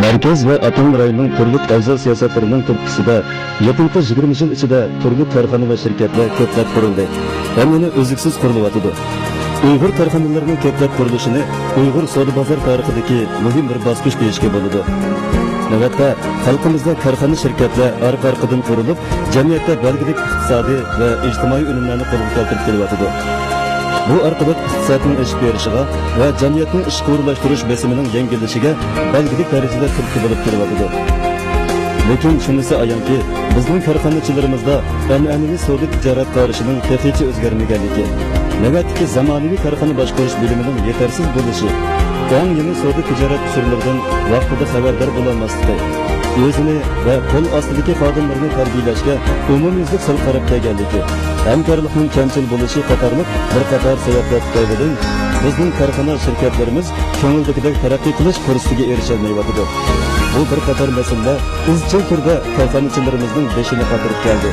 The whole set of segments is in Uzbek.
Merkez ve Atan rayonunun turgut əvzal siyasetlerinin turtkisida 20 yıl içinde turgut karxana ve şirketler köplep kuruldu. Hem yine özlüksüz kuruluvatıdı. Uyghur karxanalarının köplep kuruluşunu Uyghur Soda Bazar tarixidagi muhim bir bosqich deyishga bo'ladi. Navbatda xalqimizda karxana şirketler arqa-arqadan qurilib, jamiyatda belgilik iqtisodiy va ijtimoiy unumlarni qo'lga keltirib kelyapti. Bu orqali iqtisodning o'sib berishiga va jamiyatning ishqo'rlashtirish besimining yangilishiga belgilik darajada turtki bo'lib kelyapti. Lekin shunisi ayonki, bizning korxonachilarimizda an'anaviy savdo tijorat qarashining texnicha o'zgarmaganligi, navbatdagi zamonaviy korxona boshqarish bilimining yetarsiz bo'lishi, eng yeni savdo tijorat usullaridan vaqtida xabardor bo'lolmasligi, o'zini va qo'l ostidagi xodimlarni tarbiyalashga umumyuzlik sal qarab kelganligi, hamkorlikning kamchil bo'lishi qatorliq bir qator sabablar tufaylidan bizning korxona shirkatlarimiz ko'ngildagidek taraqqiy qilish fursatiga erisholmayapti. Bu bir qator masalalar izchil turda korxonachilarimizning beshini qotirib keldi.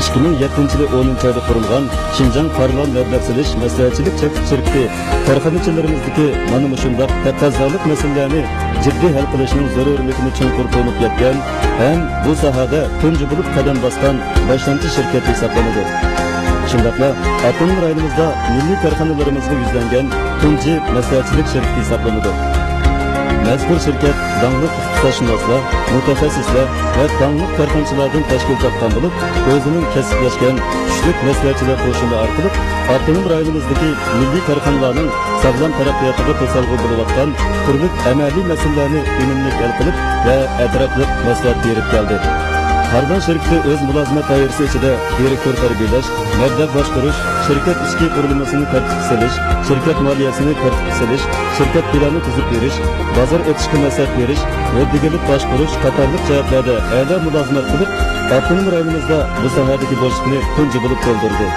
2007-10 ayda qurilgan Şinjan Parlan Mablag' maslahatchilik shirkati korxonachilarimizdagi mana shunday taqozolik masalalarni jiddiy hal qilishning zaruriyligini chuqur to'nib yetgan ham bu sohada tunji bo'lib qadam bosgan boshlanchi shirkat hisoblanadi. Shundaqla Atan rayonimizda milliy korxonalarimizga yuzlangan tunji maslahatchilik shirkati hisoblanadi. Mazkur shirkat danglik iqtisodshunoslar, mutaxassislar va danglik korxonachilardan tashkil topgan bo'lib, o'zining kasblashgan kuchli maslahatchilar qo'shini orqali Atan rayonimizdagi milliy korxonalarning sog'lom taraqqiyotiga to'salg'i bo'layotgan turli amaliy masalalarni unumli hal qilib va atrofli maslahat berib keldi. Karxana şirketi öz mülazimet dairesi içinde direktör tarbiyalash, mablag' boshqarish, şirket ichki qurilmasini tartibga solish, şirket maliyasini tartibga solish, şirket planini tuzib berish, bozor o'tishga maslahat berish, moddilik boshqarish qatorliq jihatlarda a'lo mulozimat qilib, Atan rayonimizda bu sohadagi bo'shliqni tunji bo'lib to'ldirdi.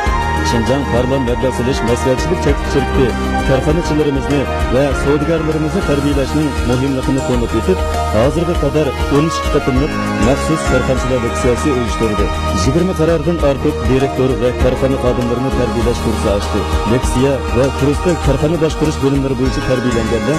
Şinjan Parlan Mablag' maslahatchilik shirkati korxonachilarimizni va savdogarlarimizni tarbiyalashning muhimligini to'nib etib, hozirga qadar 12 qatimliq maxsus korxonachilar leksiyasi uyushtirdi. 20 qarordan ortiq direktor va korxona xodimlarini tarbiyalash kursi ochdi. Leksiya va kursda korxona boshqarish bo'limlari bo'yicha tarbiyalanganda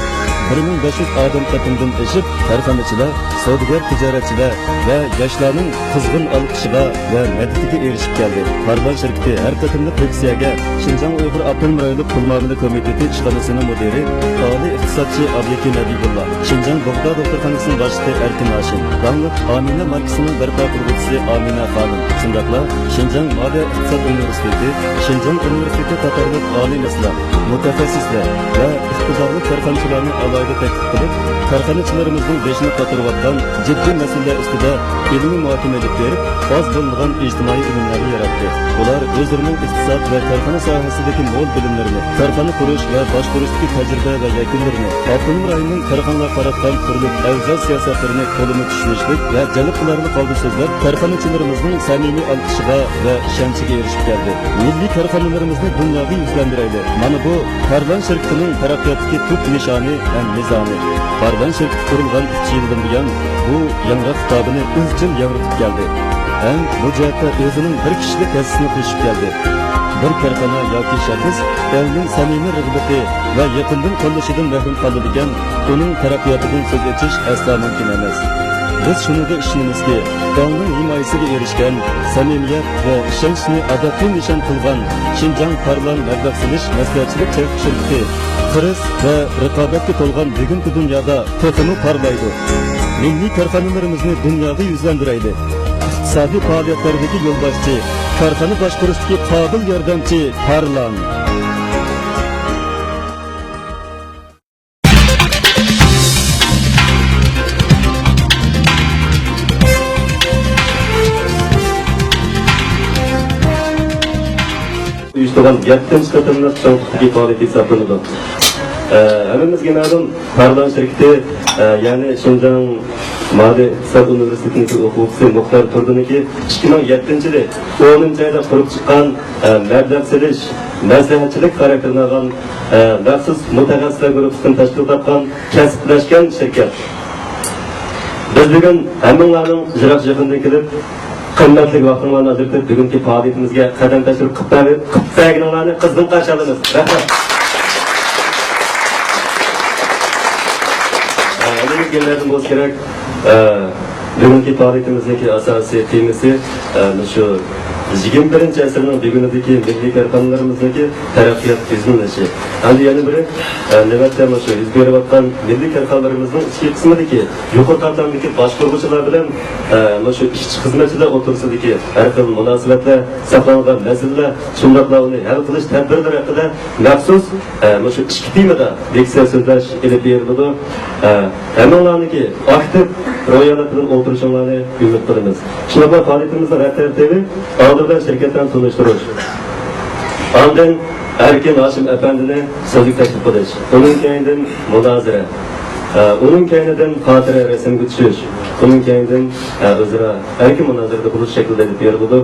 1500 odam qatimdan eshib, korxonachilar, savdogar tijoratchilar va yoshlarning qizg'in olqishiga va madadiga erishib keldi. Parlan shirkati har qatimliq leksiyaga Şinjan Uyghur Atan rayoni pul muomala komiteti ishxonasining mudiri, oliy iqtisodchi Ablekin Nabiyullah, Şinjan Bog'da doktorxonasining boshlig'i Erkin Hashim, Danglik Amina markasining barpo qiluvchisi Amina Xonim, shundaqla Şinjan Moliya iqtisod universiteti, Şinjan universiteti qatorliq oliy mas'ullar, mutaxassislar va iqtidorli korxonachilarni alohida taklif qilib, korxonachilarimizning beshini qotirayotgan jiddiy masalalar ustida ilmiy muhokamalar berib, oz bo'lmagan ijtimoiy ilmlarni yaratdi. Ular o'zlarining iqtisod va korxona sohasidagi mo'l bilimlarini, korxona qurish va boshqarishdagi tajriba va yakunlarini, Atan rayonining korxonalar qaratgan turli avzal siyosatlarini qo'lini tushunishlik va jalb qilarli qoldi so'zlar korxonachilarimizning samimiy olqishiga va ishonchiga erishib keldi. Milliy korxonalarimizni dunyoviy yuzlantiraylik. Mana bu Parlan shirkatining taraqqiyotidagi tub nishoni va mezoni. Parlan shirkati qurilgan 3 yildan buyon bu yangi kitobini izchil yoritib keldi. Hem bu jihatda o'zining bir kishilik ta'sisini qo'shib keldi. Bir korxona yoki shaxs elning samimiy rag'bati va yaqindan qo'llashidan mahrum qoladigan uning taraqqiyotidan so'z etish aslo mumkin emas. Biz shunga ishonamizki, elning himoyasiga erishgan samimiyat va ishonchni adatiy nishon qilgan Şinjan Parlan Mablag' maslahatchilik shirkati qiris va raqobatga to'lgan bugungi dunyoda to'xtami parlaydi. Milliy korxonalarimizni dunyoga yuzlantiraylik. İqtisodiy faoliyatlardagi yo'lboshchi, korxona boshqarishdagi qobil yordamchi Parlan. Uyushtirgan 7-chi qatimliq chanqitdagi faoliyat hisoblanadi. Hammamizga ma'lum, Parlan shirkati, ya'ni Şinjan Moliya iqtisod universitetining o'quvchisi Muxtar Turduniki 2007-yili 10-oyda qurib chiqqan mablag' maslahatchilik xarakterini olgan maxsus mutaxassislar guruhidan tashkil topgan kasblashgan shirkat. Biz bugun hammalarning jiroq-jiqindan kelib, qimmatli vaqtlarni ajratib, bugungi faoliyatimizga qadam tashlab qiptaginlarni qizg'in qarshi olamiz. gellerden boz gerek. Bugünkü faaliyetimizdeki asasi temisi şu 21. asırning bugunidagi milliy korxonalarimizdagi taraqqiyot tizimlashi. Endi yana biri navbatda shu yuz berayotgan milliy korxonalarimizning ichki qismidagi yuqori tartibdagi boshqaruvchilar bilan shu ishchi xizmatchilar o'rtasidagi har xil munosabatlar, saqlangan masalalar, shundoqla uni hal qilish tadbirlari haqida maxsus shu ikki temada leksiya so'zlash ilib beriladi. Hammalarniki aktiv ro'yxat bilan o'tirishinglarni umid qilamiz. Shunaqa faoliyatimizning tartibi Aldıqdan şirketten tanıştırış. Andın Erkin Haşim Efendi'ne sözlük teklif ediş. Onun kendinden münazara. Onun kendinden hatire resim gütüşüş. Onun kendinden özüra erkin münazarada buluş şeklinde edip verildi.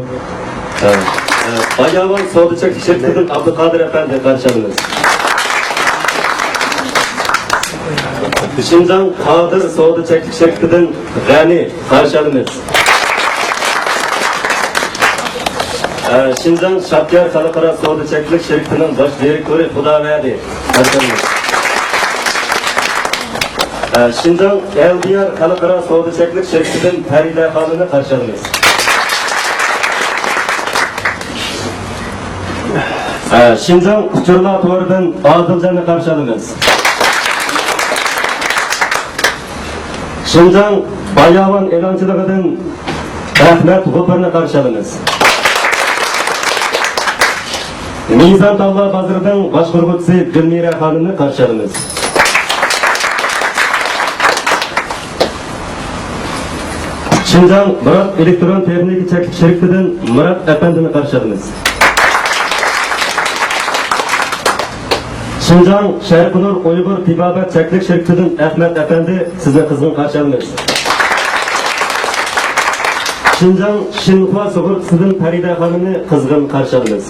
Ayavan Soğuduçak şirketinden Abdülkadir Efendi karşıladınız. Şinjan Kadir Soğuduçak şirketinden Gani karşıladınız. Şinjan Şapyar Xalqaro Savdo-Cheklik Şirketining bosh direktori Xudoverdi. Şinjan Eldiyar Xalqaro Savdo-Cheklik Şirketining Farida xonimni qarshilaymiz. Şinjan Uchurlar to'ridan Odiljanni qarshilaymiz. Şinjan Bayavan e'lonchiligidan Ahmet G'upirni qarshilaymiz. Mizan Tavla Bazır'dan başqurg'uvchisi Gülmira xonimni qarshilaymiz. Şinjan Murat elektron texnika cheklik shirkatidan Murat Efendini qarshilaymiz. Şinjan Sharqnur Uyg'ur tibobat cheklik shirkatidan Ahmet Efendi sizni qizg'in qarshilaymiz. Şinjan Shinhua sug'urtasidan Farida xonimni qizg'in qarshilaymiz.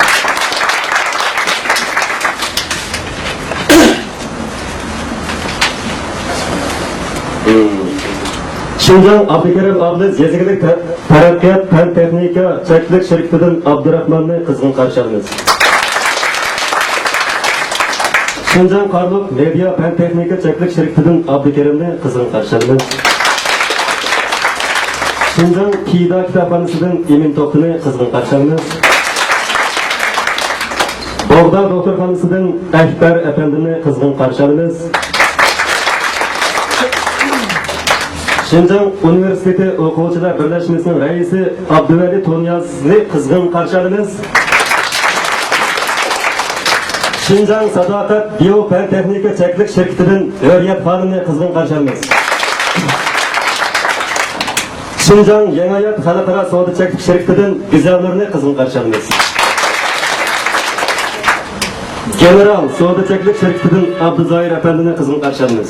Şinjan Abdülkerim Abdüz Yezigilik Taraqqiyot Fan Texnika Cheklik shirkatidan Abdurahmanni qizg'in qarshilaymiz. Şinjan Qarluq Media Fan Texnika Cheklik shirkatidan Abdulkerimni qizg'in qarshilaymiz. Şinjan Kida kitobxonasidan Emin To'xtini qizg'in qarshilaymiz. Bog'dod doktorxonasidan Akbar Efendini qizg'in qarshilaymiz. Şinjan Üniversiteti O'quvchilar birlashmasining raisi Abduvali To'nyazni qizg'in qarshilaymiz. Şinjan Sadoqat Biofan Texnika Cheklik shirkatidan O'riyat xonimni qizg'in qarshilaymiz. Şinjan Yanayat Xalqaro Savdo-Cheklik shirkatidan Gizalnurni qizg'in qarshilaymiz. General Savdo-Cheklik shirkatidan Abduzoir Efendini qizg'in qarshilaymiz.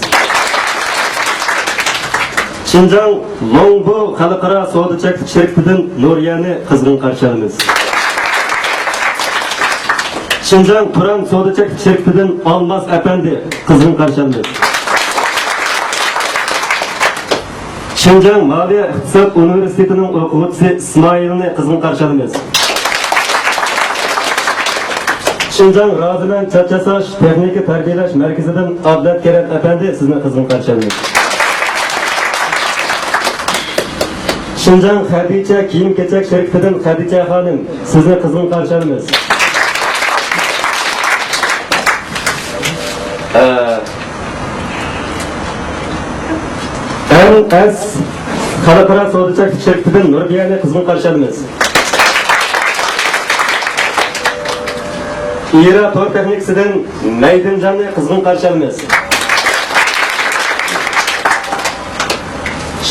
Şinjan Longbo Xalqaro Savdo-Cheklik shirkatidan Nuriyani qizg'in qarshilaymiz. Şinjan Turan Savdo-Cheklik shirkatidan Almas Efendi qizg'in qarshilaymiz. Şinjan Moliya iqtisod universitetining o'quvchisi Ismoilni qizg'in qarshilaymiz. Şinjan Roziman Chachasosh texnika tarbiyalash markazidan Abdat Kerat Efendi sizni qizg'in qarshilaymiz. Şinjan Xadicha kiyim-kechak shirkatidan Xadicha xonim sizni qizg'in qarshilaymiz. NS Xalqaro Savdo-Cheklik shirkatidan Nurbiyani qizg'in qarshilaymiz. İra Tor texnikasidan Maydinjanni qizg'in qarshilaymiz.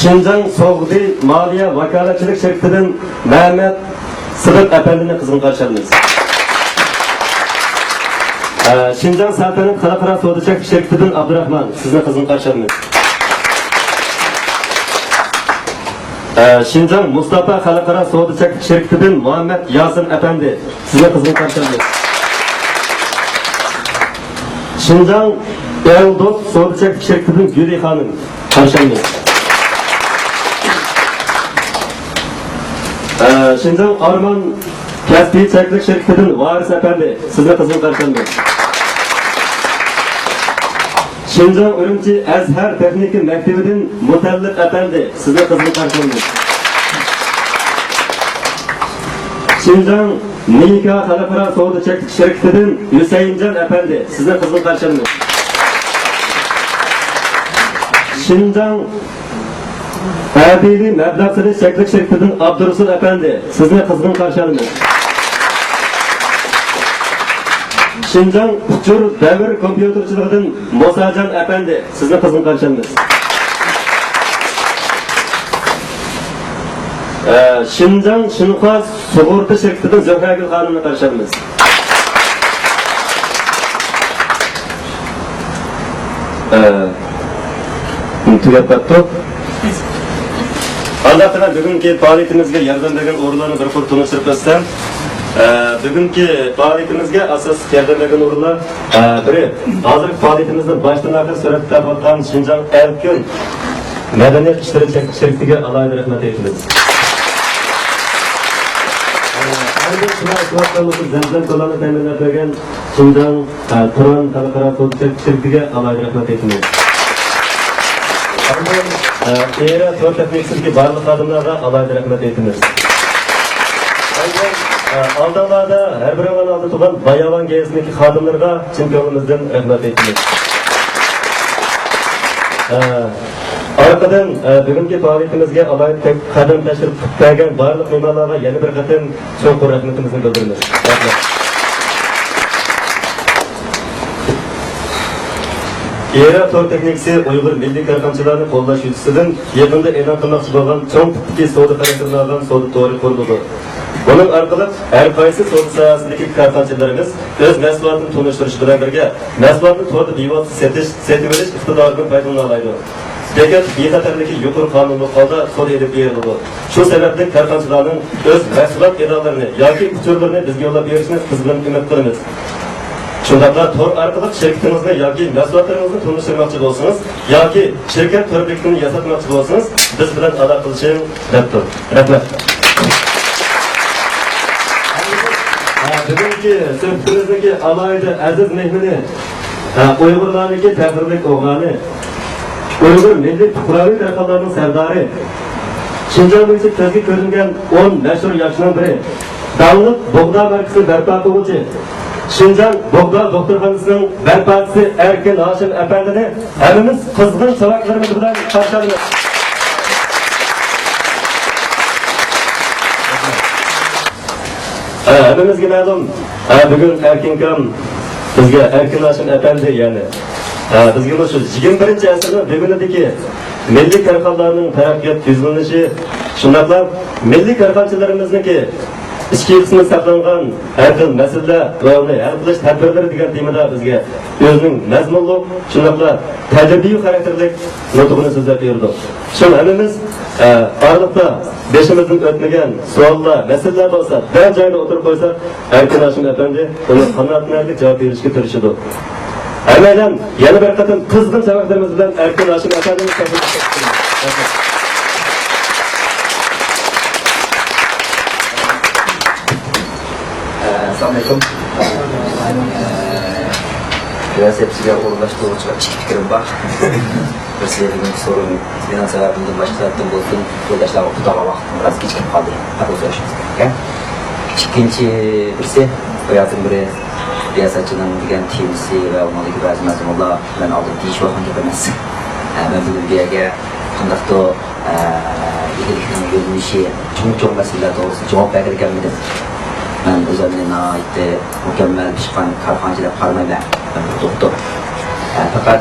Şinjan Sog'di Moliya vakolatchilik shirkatidan Mehmet Sidiq Efendini qizg'in qarshilaymiz. Şinjan Saltanat Xalqaro Savdo-Cheklik shirkatidan Abdurahman sizni qizg'in qarshilaymiz. Şinjan Mustafa Xalqaro Savdo-Cheklik shirkatidan Muhammad Yasin Efendi sizni qizg'in qarshilaymiz. Şinjan Eldot Savdo-Cheklik shirkatidan Guli xonim qarshilaymiz. Şinjan Arman Kasbiy Cheklik shirkatidan Varis Efendi sizni qizg'in qarshilaymiz. Şinjan Ürümçi Azhar Texnika Maktabidan Mutallib Efendi, sizni qizg'in qarshilaymiz. Şinjan Nika Xalqaro savdo shirkatidan Husayinjon Efendi, sizni qizg'in qarshilaymiz. Şinjan Adili mablag' solish shirkatidan Abdurasul Efendi, sizni qizg'in qarshilaymiz. Şinjan Uçur Devir Kompüterçiliğinden Musacan Efendi, sizni qizg'in qarshilaymiz. Şinjan Şinqas Sug'urta shirkatidan Zohragul xonimni qarshilaymiz. Tugab qatdi. Allah taala bugungi faoliyatimizga yordam bergan o'rinlarni bir qur tunishtirib o'tsam, bugungi faoliyatimizga asos yordam bergan o'rinlar biri hozirgi faoliyatimizni boshdan oxir suratga olgan Şinjan Erkin Madaniyat ishlari shirkatiga alohida rahmat aytamiz. Zamzam to'lani ta'minlab bergan Şinjan Turan xalqaro savdo shirkatiga alohida rahmat aytamiz. Era to'rt texnikasiga barliq xodimlarga alohida rahmat aytamiz. Aldığlarda her bir olan aldı tutan Bayavan Gezindeki xodimlarga chin ko'nglimizdan rahmat aytamiz. Arkadan bugungi faoliyatimizga alohida qadam tashrif bergan barliq mehmonlarga yana bir qatim cho'nqur rahmatimizni bildiramiz. Rahmat. Era to'rt texnikasi Uyg'ur milliy korxonachilarini qo'llash yuzasidan yaqinda e'lon qilmoqchi bo'lgan cho'ng tipdagi savdo xarakterini olgan savdo to'ri qurildi. Bunun arqali har qaysi savdo sohasidagi korxonachilarimiz o'z mahsulotini to'nishtirish bilan birga mahsulotni to'g'ri bevosita sotib olish iqtidoridan foydalana oladi. Lekin bexatarligi yuqori qonunli holda savdo edib beriladi. Shu sababli korxonachilarning o'z mahsulot e'lonlarini yoki uchurlarini bizga yo'llab berishini biz bilan umid qilamiz. Shundaqla to'r orqali shirkatimizni yoki mahsulotlarimizni tanishtirmoqchi bo'lsangiz yoki shirkat to'rlikini yasatmoqchi bo'lsangiz biz bilan aloqa qilishing mumkin. Rahmat. Bugungi suhbatimizdagi alohida aziz mehmoni Uyg'urlarniki tadbirlik o'g'lani Uyg'ur milliy fuqaroviy taraflarning sardori Şinjan bo'yicha ko'zga ko'ringan 10 mashhur yoshlardan biri davlat bug'da markazi barpo qiluvchi Şinjan Bogda Doktorxonasining barpochisi Erkin Hoshim Efendini hammamiz qizg'in sabaqlarimiz bilan qarshilaymiz. Hammamizga ma'lum, bugun Erkinkam bizga Erkin Hoshim Efendi yani bizga shu 21-asrning bugunidagi milliy korxonalarning taraqqiyot yuzlanishi, shundaqla milliy korxonachilarimizniki İçki kısmı saklangan her xil mesele ve onu hal qilish tadbirlari degan temada bizga o'zining mazmunli, shunaqla tajribiy xarakterlik nutqini so'zlab berdi. Shu hammamiz oraliqda beshimizdan o'tmagan savollar, masalalar bo'lsa, bir joyda o'tirib qo'ysak, Erkin Hoshim Efendi uni qanoatlanarli javob berishga tirishadi. Aynan yana bir qatim qizg'in sabaqlarimiz bilan Erkin Hoshim Efendini tabriklaymiz. Assalamualaikum. Biraz hepsiyle uğraştığımız iki fikrim var. Birisiyle sorun, benim sebebimden başlattığım olsun, yoldaşlarıma tutama vaktim biraz geçip kaldı. Hadi uğraşıyoruz. İkinci birisi, hayatım biri riyasatçının degan temisi ve onunla bazı mazmunlar ben aldım deyiş olgan gibi emas. Ben bugün bir yere qandaqda yetelikning yo'linishi, cho'ng masalalar to'g'risida javob berganmidim. Ben özelliğine ait mükemmel pişman karhancılar parmayla doktor. Fakat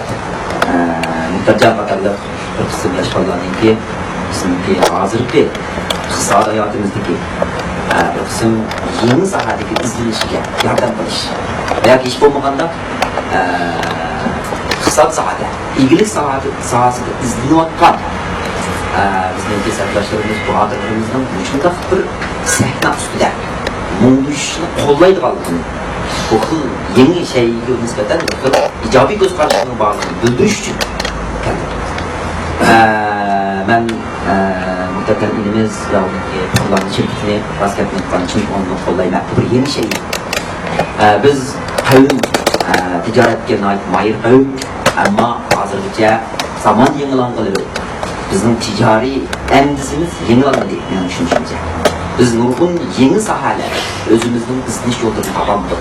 muhtaca bakarlık bir kısım yaşlarının ki bizimki hazır bir kısa hayatımızdaki bir kısım yeni sahadaki izlenişe yardım kılış. Veya ki iş olmaganda kısa sahada, ilgili sahasında izleniyotgan bizimki serdaşlarımız, bu adamlarımızın ucunda bir sahne üstüde munduşunu kollaydiganligini, bu xil yeni şeyga nisbatan ijobiy ko'z qarashning borligini bildirish uchun men mutlaqan ilimiz va ularning shirkatini basketboldan chempionlikni qo'llayman. Bir yeni şey. Biz qavm tijoratga mayir qavm, Ama hazırlıca zaman yenilanğılı bizim ticari endisimiz yenilanmadı benim düşüncemce. Biz nurgun yeni sahalar özümüzün izniş yolunu tapamadık.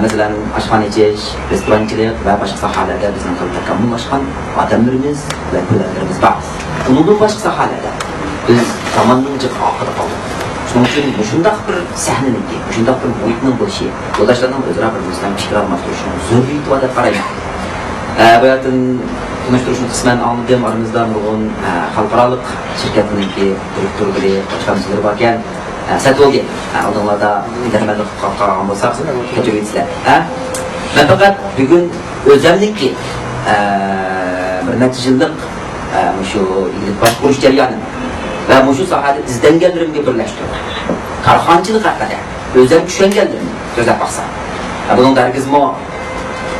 Mesela aşhanecilik, restorancılık ve başka sahalarda bizim takımlaşkan adamlarımız ve kullarımız var. Bunun başka sahalarda biz zamanınca akıda kaldık. Şunun için şundak bir sahneninki, şundak bir boyutun boşı, yoldaşlarının özüra bir bizden fikir almak için zürriyeti var da karayın. Bu hayatın konuşturuşunu kısmen anladığım aramızda nurgun halkaralık şirketininki direktörleri, başkanımızları varken Satolge, aldığımda internetten kalkan olsak, kötü bizler. Ben fakat bugün özlemlikli bir neticelik şu ilgili başvuruş jarayonu ve şu sahada izlengenlerimle birleştirdik. Karxançılık hakkında özlem düşengenlerim gözle baksa. Bunun da herkes mo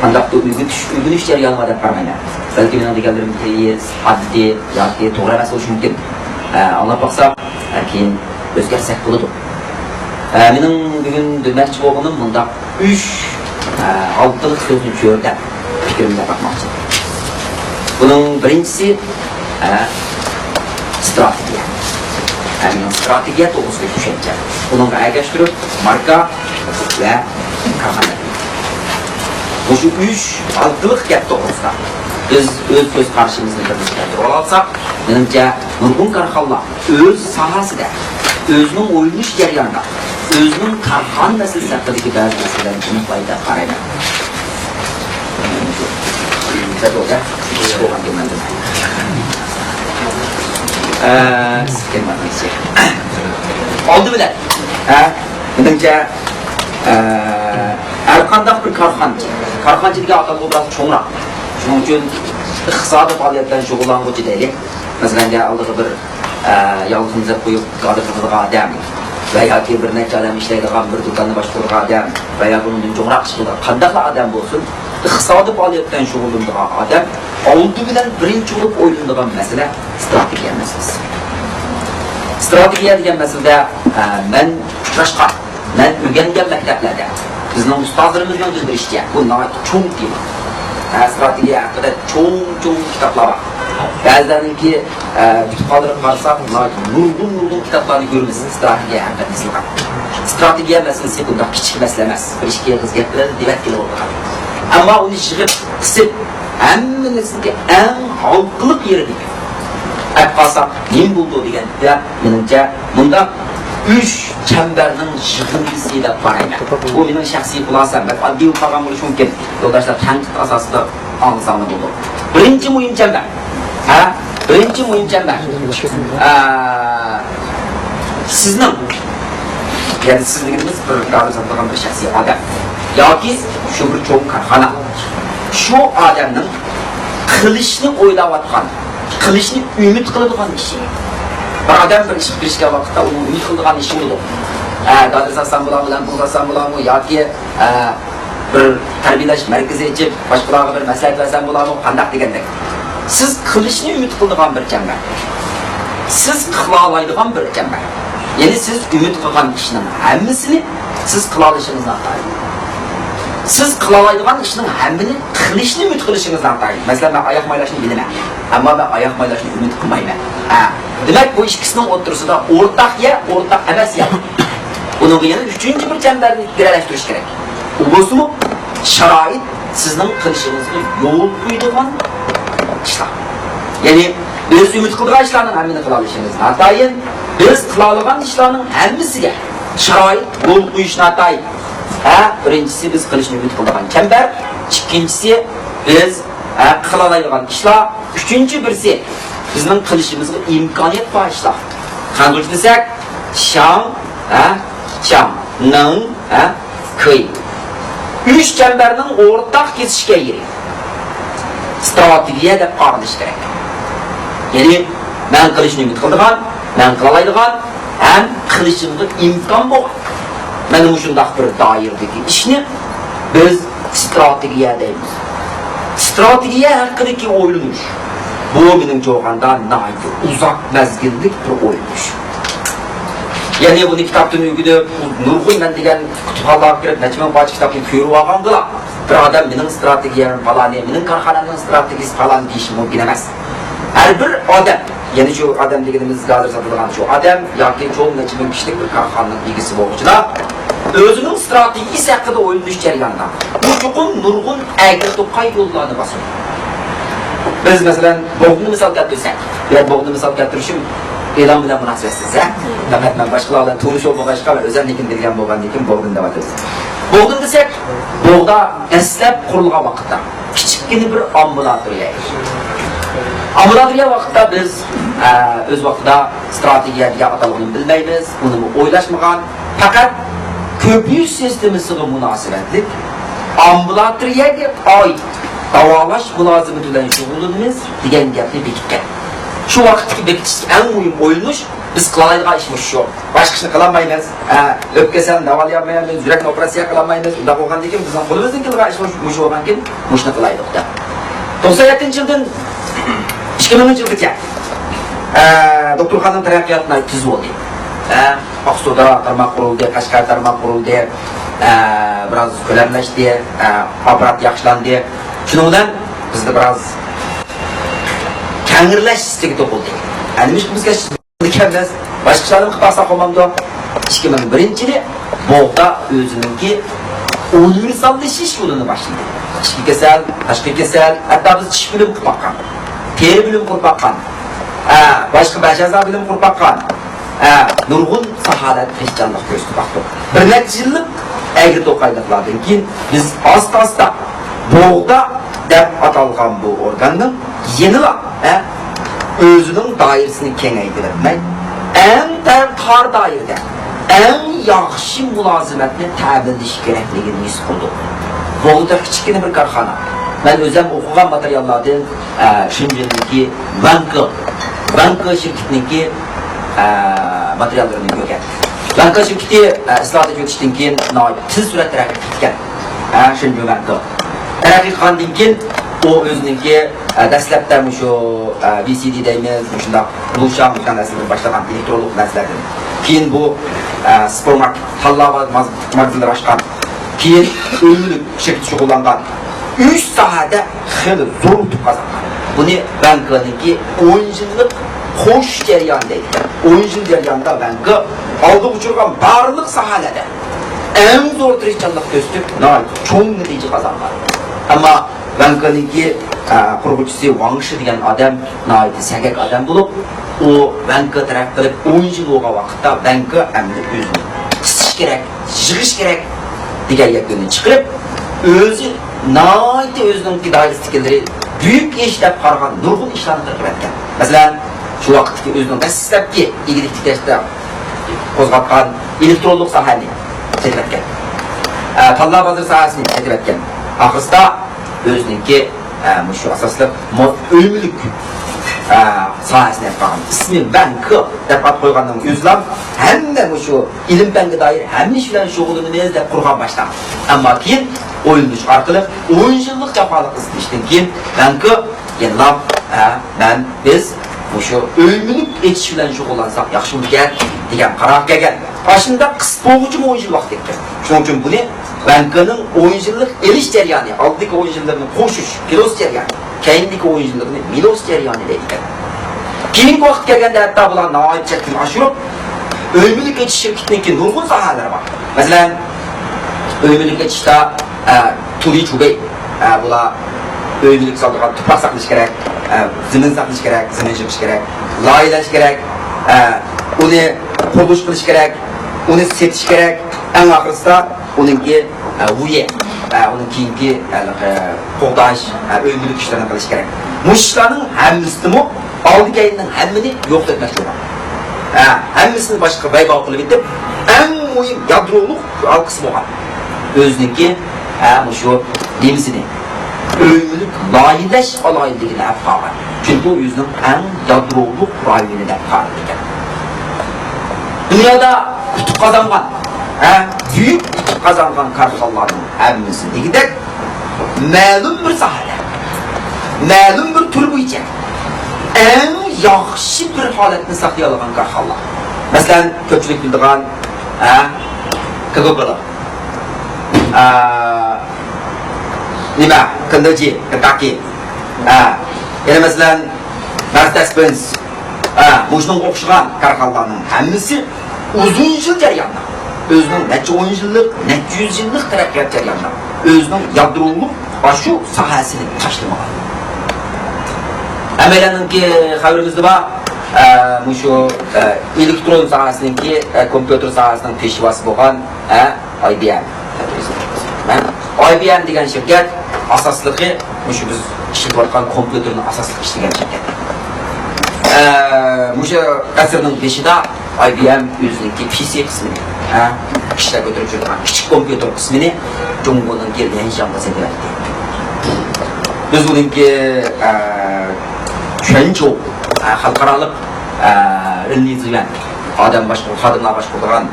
andakta uygun iş jarayonu var dep qarmayman. Belki benim deganlerim addi yoki to'g'ri emas bo'lishi mumkin. Anlab baksa keyin özgersek buludu. Benim bugün demek olduğum bunda 3 altılık sözünü çöğürden fikrimde bakmak. Bunun birincisi strateji. Yani strateji doğrusu düşünce. Bunun ayrıştırıp marka ve kahraman. Bu şu 3 altılık gap doğrusunda biz öz karşımızda bir rol alsak, benimce nurgun karxalla öz sahasıda özünün oyunu jarayonida, özünün karxan masalasi haqidagi ba'zi masalalarni unutmayda qarayman. Satoga, bo'lgan kelmadi. Kelmadi. Oldi bilan. Menimcha har qanday bir karxanchilikka atalib biroz cho'ngroq. Shuning uchun iqtisodiy faoliyat bilan shug'ullanuvchi deylik. Masalan, aldiga bir yolg'izga qo'yib qadr qiladigan odam va yoki bir necha odam ishlaydigan bir do'konni boshqaradigan odam va yoki undan cho'ngroq ish qiladigan qanday qiladigan odam bo'lsin, iqtisodiy faoliyat bilan shug'ullanadigan odam oldi bilan birinchi bo'lib o'ylanadigan masala strategiya masalasi. Strategiya degan masalada men uchrashgan, men o'rgangan maktablarda bizning ustozlarimizning bildirishicha bu cho'ng tema. Strategiya haqida cho'ng kitoblar bor. Ba'zilarininki kitoblarga qarasak, nurgun kitoblarni ko'ramiz strategiya haqida yozilgan. Strategiya masalasi bunday kichik masala emas. Bir ishga qizg'ab biladi, demak keladi. Ammo uni yig'ib, qisib, hammasiga eng xalqliq yeri qolsa, nim bo'ldi deganda, menimcha bunda 3 chambarning yig'indisi deb qarayman. Bu mening shaxsiy xulosam. Oddiy qolgan bo'lishi mumkin. Yo'ldoshlar tanqid asosida olsam bo'ldi. Birinchi muhim chambar. Birinchi muhim chambar. Sizning yani sizligimiz bir davlat satılgan bir shaxsiy odam yoki shu bir cho'ng korxona. Shu odamning qilishni o'ylayotgan, qilishni umid qiladigan ishi. Bir odam bir ish qilishga vaqtda uni umid qiladigan ishi bo'ladi. Davlat bilan bulg'asam bo'ladimi yoki bir tarbiyalash markazi ichib boshqalarga bir maslahat bersam bo'ladimi, qanday degandek. Siz qilishni umid qiladigan bir chambar. Siz qila oladigan bir chambar. Yani siz ümit qilgan ishning hammasini siz qila olishingizni aytadi. Siz qila oladigan ishning hammani qilishni umid qilishingizni aytadi. Masalan, men oyoq maylashni bilaman, ammo men oyoq maylashni umid qilmayman. Demak, bu ikkisining o'rtasida o'rtaq emas ya. Bunun yana 3-chi bir chambarni birlashtirish kerak. U bo'lsa-mu, sharoit sizning qilishingizga yo'l qo'yadigan ishlar. Ya'ni biz umid qilgan ishlarning hammani qila olishingizni aytadi. Biz qiladigan ishlarning hammasiga sharoit yo'l qo'yishni aytaylik. Birinchisi biz qilishni umid qiladigan chambar, ikkinchisi biz qila oladigan ishlar, uchinchi birisi bizning qilishimizga imkoniyat bor ishlar. Qanday desak, sham, nang, köy. 3 chambarning o'rtaq kesishga yeri. Strategiya deb qaralish kerak. Ya'ni men qilishni umid qiladigan, men qila oladigan ham qilishimga imkon bor. Mana shunday bir doiradagi ishni biz strategiya deymiz. Strategiya haqidagi o'ylanish. Bu mening jo'g'anda naydi uzoq mazgillik bir o'ylanish. Ya'ni buni kitobdan o'qib, nurg'un men degan kutubxonaga kirib, najman bosh kitobni ko'rib olgandilar. bir adam mening strategiyam falan, mening korxonamning strategiyasi falan deyish mumkin emas. Har bir odam, ya'ni shu odam deganimiz hozir sotilgan shu odam yoki cho'ng necha ming kishilik bir korxonaning egasi bo'luvchilar o'zining strategiyasi haqida o'ylanish jarayonida chuqur nurg'un agir to'qay yo'llarni bosadi. Biz masalan bog'ni misol keltirsak, ya bog'ni misol keltirishim e'lon bilan munosabatsiz. Faqat men boshqalardan to'lish bo'lmag'achqa o'zanlikin bilgan bo'lgandan keyin bog'ni deb ataymiz. Bog'ni desak, bog'da dastlab qurilgan vaqtda kichikgina bir ambulatoriya. Ambulatoriya vaqtida biz o'z vaqtida strategiyaga atalganini bilmaymiz, uni o'ylashmagan, faqat ko'payuş sistemasiga munosabatli ambulatoriyaga oid davolash mulozimati bilan shug'ullanamiz degan gapni bekitgan. Shu vaqtdagi bekitish eng muhim o'yinish biz qilaydigan ishimiz shu. Boshqa ishni qilolmaymiz. O'pkasan davolayolmaymiz, yurakni operatsiya qilolmaymiz. Unda bo'lgandan keyin bizning qo'limizdan kelgan ishimiz shu bo'lgandan keyin mushni qilaydik da. 97-yildan 2000-yilgacha doktorxonaning taraqqiyotini tuz bo'ldi. Aqsuda tarmoq qurildi, Qashqar tarmoq qurildi, biroz ko'lamlashdi, apparat yaxshilandi. Shuning bilan bizda biroz kangirlash istiqi topildi. Animish bizga ekanmiz, boshqalarni qilsa qolmamdi. 2001-yili bog'da o'zininki universallashish yo'lini boshladi. Ichki kasal, tashqi kasal, hatto biz tish bilim qilib baqqan, teri bilim qilib baqqan, boshqa bashaza bilim qilib baqqan. Nurg'un saholat xristianlik ko'rsatib baqdik. Bir necha yillik agri to'qayliqlardan keyin biz asta-asta bog'da deb atalgan bu organning yanada o'zining doirasini kengaytirmay, eng tar doirada eng yaxshi mulozimatni ta'minlash kerakligini his qildik. Bog'da kichkina bir korxona. Men o'zim o'qigan materiallardan Shinjindagi Vanko shirkatiniki materiallarni ko'rgan. Vanko shirkati islohot o'tishdan keyin tez suratda taraqqiyot etgan. Shinjin Vanko. Taraqqiyot qilgandan keyin u o'ziniki dastlabda shu VCD deymiz, shunda Lushan kanalini boshlagan elektronlik narsalardan. Keyin bu supermarket tanlov magazinlar ochgan. Keyin o'yinlik shirkat shug'ullangan. 3 sohada xili zo'r yutuq qozongan. Buni Vanko'niki 10 yillik qo'sh jarayon deydi. 10 yil jarayonida Vanko oldi uchirgan barliq sohalarda eng zo'r tirikchilik ko'rsatib, cho'ng natija qozongan. Ammo Vanko'niki quruvchisi Wang Shi degan odam noyati sagak odam bo'lib, u Vanko taraf qilib 10 yil bo'lgan vaqtda Vanko endi o'zini isish kerak, yig'ish kerak degan yakuni chiqib, o'zi noyati o'zining doirasidagi büyük ishlab qaragan nurg'un ishlarni qilib etgan. Masalan, shu vaqtdagi o'zining dastlabki igilik tikashda qo'zg'atgan elektronlik sohani tekratgan. Tanlov bozor sohasini tekratgan. Oxirida o'zininki shu asosli o'yinlik sohasini yapgan. Ismi Vanko deb qo'yganning o'zlam hamda shu ilm fanga doir hamma ish bilan shug'ullanamiz deb qurgan boshdan. Ammo keyin o'yinish orqali 10 yillik jafoliq izlashdan keyin Vanko yanlab biz shu o'yinlik etish bilan shug'ullansak yaxshi bo'lgan degan qaror kelgan. Qo'shimda qisqa bo'g'uchi 10 yil vaqt ketdi. Shuning uchun buni Vankoning 10 yillik elish jarayoni, oldingi 10 yillarni qo'shish, kilos jarayoni, keyingi 10 yillarni milos jarayoni deydi. Keyingi vaqt kelganda hatto bular noyat chekini oshirib, o'yinlik etish shirkatining nurg'un sohalari bor. Masalan, o'yinlik etishda turi chubay, bular o'yinlik sotilgan tuproq saqlash kerak, zamin saqlash kerak, zamin chiqish kerak, loyilash kerak, uni qurilish qilish kerak, uni setish kerak, eng oxirida uningki uye, uning keyingi qo'g'dash, o'yinlik ishlarini qilish kerak. Bu ishlarning hammasini oldigayining hammani yo'q etmoqchi bo'lgan. Hammasini boshqa baybo qilib etib, eng muhim yadrolik qismi bo'lgan. O'ziniki shu demisini o'yinlik loyilash aloyligini olib qolgan. Chunki u o'zining eng yadrolik rayonida qolgan ekan. Dunyoda yutuq qozongan, büyük yutuq qozongan korxonalarning hammasi degidek ma'lum bir sohada, ma'lum bir tur bo'yicha eng yaxshi bir holatni saqlay olgan korxonalar. Masalan, ko'pchilik bildigan nima qildichi Kentucky yana masalan Mercedes-Benz Muş'un o'xshagan korxonalarning hammasi uzun yil jarayonida o'zining necha 10 yillik, necha 100 yillik taraqqiyot jarayonida o'zining yadroviy shu sohasini tashlamagan. Amerikaningki xabarimizda bor, mushu elektron sohasiningki kompyuter sohasining peshvosi bo'lgan IBM. IBM degan shirkat asosligi mushu biz ishlayotgan kompyuterning asosligini ishlagan shirkat. Mushu asrning 5ida IBM o'zining PC qismini ishlab o'tirib yurgan kichik kompyuter qismini Jumboning Lianshanga sotdi. Biz buningki全球 xalqarалық ilmiy ziyon odamlar boshqargan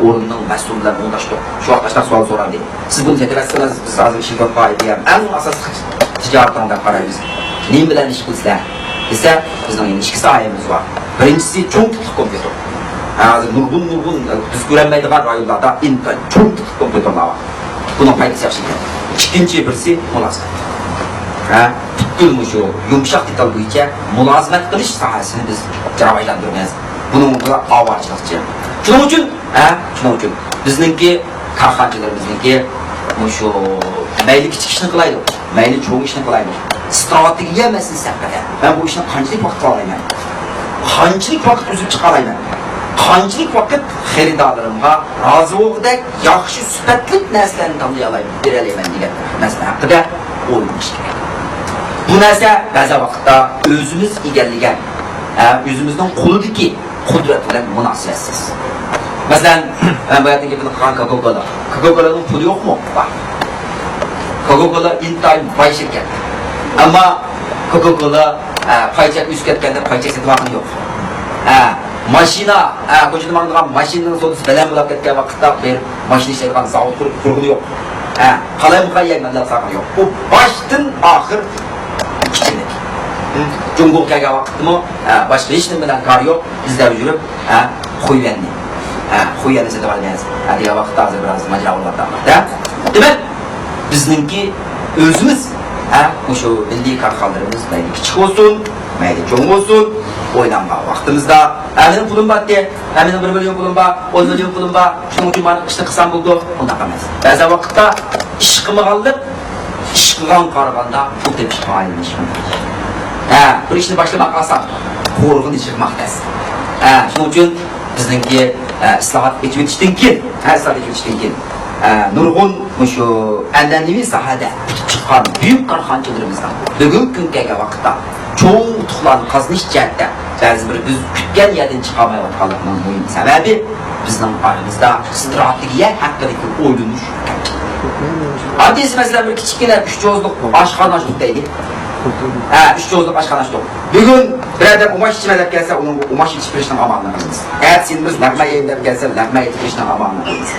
o'rinning mas'ullari o'ndashdi. Shu vaqtda savol so'radi. Siz buni aytasiz, biz hozir shirkatga IBM eng asosiy tijoratdan qaraymiz. Nima bilan ish qilsizlar? Desa, bizning ikki sohamiz bor. Birinchisi cho'ng tipli kompyuter. Hozir nurg'un biz ko'rolmaydigan rayonlarda inta cho'ng tipli kompyuterlar bor. Buning foydasi yaxshi ekan. Ikkinchi birisi mulozimat. Bütün şu yumuşak detal bo'yicha mulozimat qilish sohasini biz rivojlantiramiz. Buning uchun avvalchilikchi. Shuning uchun bizningki korxonachilarimizniki shu mayli kichik ishni qilaydi, mayli cho'ng ishni qilaydi. Strategiya masalasi haqida. Men bu ishni qanchalik vaqt olayman? Qanchalik vaqt o'zib chiqa olayman? Qanchalik vaqt xaridorlarimga rozi bo'lgudek yaxshi sifatli narsalarni tanlay olayman, bera olayman degan masala haqida o'ylash kerak. Bu narsa ba'zi vaqtda o'zimiz egallagan, o'zimizning qo'lidagi qudrat bilan munosabatsiz. Masalan, men bu yerda gapirgan Coca-Cola. Coca-Colaning puli yo'qmi? Bor. Coca-Cola intayim boy shirkat. Ammo Coca-Cola paychak o'sib ketganda paychak sotib yo'q. Mashina, ko'chada mangdigan mashinaning so'disi bilan bo'lib ketgan vaqtda bir mashina ishlaydigan zavod qurib yo'q. Qalay muqayyatlar saqlab yo'q. Bu boshdan oxir kichiklik. Jumbo kelgan vaqtmi, boshqa hech nima bilan kar yo'q, izlab yurib, qo'yganni. Qo'yganni sotib olgansiz. Degan vaqtda hozir biroz majburlardan bor-da. Demak, bizningki o'zimiz o'sha milliy korxonalarimiz mayli kichik bo'lsin, mayli cho'ng bo'lsin, o'ylangan vaqtimizda mening pulim bor, mening 1 million pulim bor, 10 million pulim bor, shuning uchun men ishni qilsam bo'ldi, unday emas. Ba'zi vaqtda ish qilmaganlik ish qilgan qaraganda bu deb chiqmaymish. Bir ishni boshlamoq oson, qo'rg'in ish qilmoqdas. Shuning uchun bizningki islohot etishdan keyin, nurg'un shu an'anaviy sohada chiqqan buyuk korxonachilarimizdan bugungi kunga vaqtda cho'ng yutuqlarni qozonish jihatda ba'zi bir biz kutgan yerdan chiqolmayotganlikning muhim sababi bizning oramizda strategiya haqidagi o'ylanish. Oddiy masalan bir kichkina 3 jozliq oshxona deydi. 3 jozliq oshxona ochdik. Bugun birada umash ichmalab kelsa, uning umash ichib berishning amalini qilamiz. Ertasi biz laqma yeyib kelsa, laqma yeyib berishning amalini qilamiz.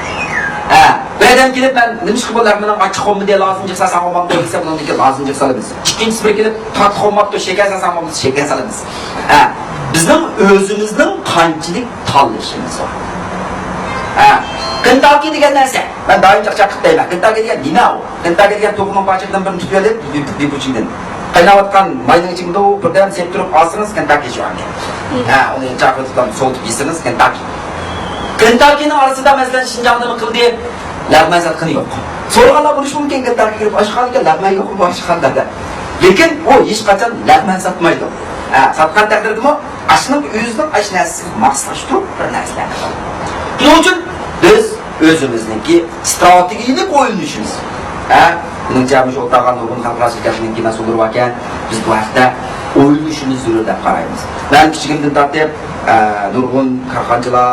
Birden gelip ben demiş ki bunlar bana açık olma diye lazım çıksa sanmam dolayısıyla bunun diye lazım çıksa biz. İkincisi bir gelip tatlı olmak da şeker sanmam şeker salırız. Bizim özümüzün kançilik talışımız var. Kentucky diyen neyse, ben daha önce çakıp değilim. Kentucky diyen nina o. Kentucky diyen topunun parçadan birini tutuyor deyip bir buçuktan. Kaynavatkan mayının içinde o birden septirip alsınız Kentucky şu an. Onu çakı tutan soğutup yiysiniz Kentucky. Kentucky'nin arasında mesela Şinjan'da mı kıldı diye lagman satqını yok. So'rag'anlar bo'lishi mumkin Kentucky'ga kirib oshxonaga lagman yo'q bu oshxonada. Lekin u hech qachon lagman satmaydi. Satgan taqdirdami, ashning o'zining ashnasi maqsadlashtirib bir narsalarni qiladi. Shuning uchun biz o'zimizningki strategiyani qo'yilishimiz. Buning jami o'rtag'an nurg'un xalqaro shirkatining mas'ullari bor ekan, biz bu haqda o'ylashimiz zarur deb qaraymiz. Men kichigimdan tortib nurg'un korxonachilar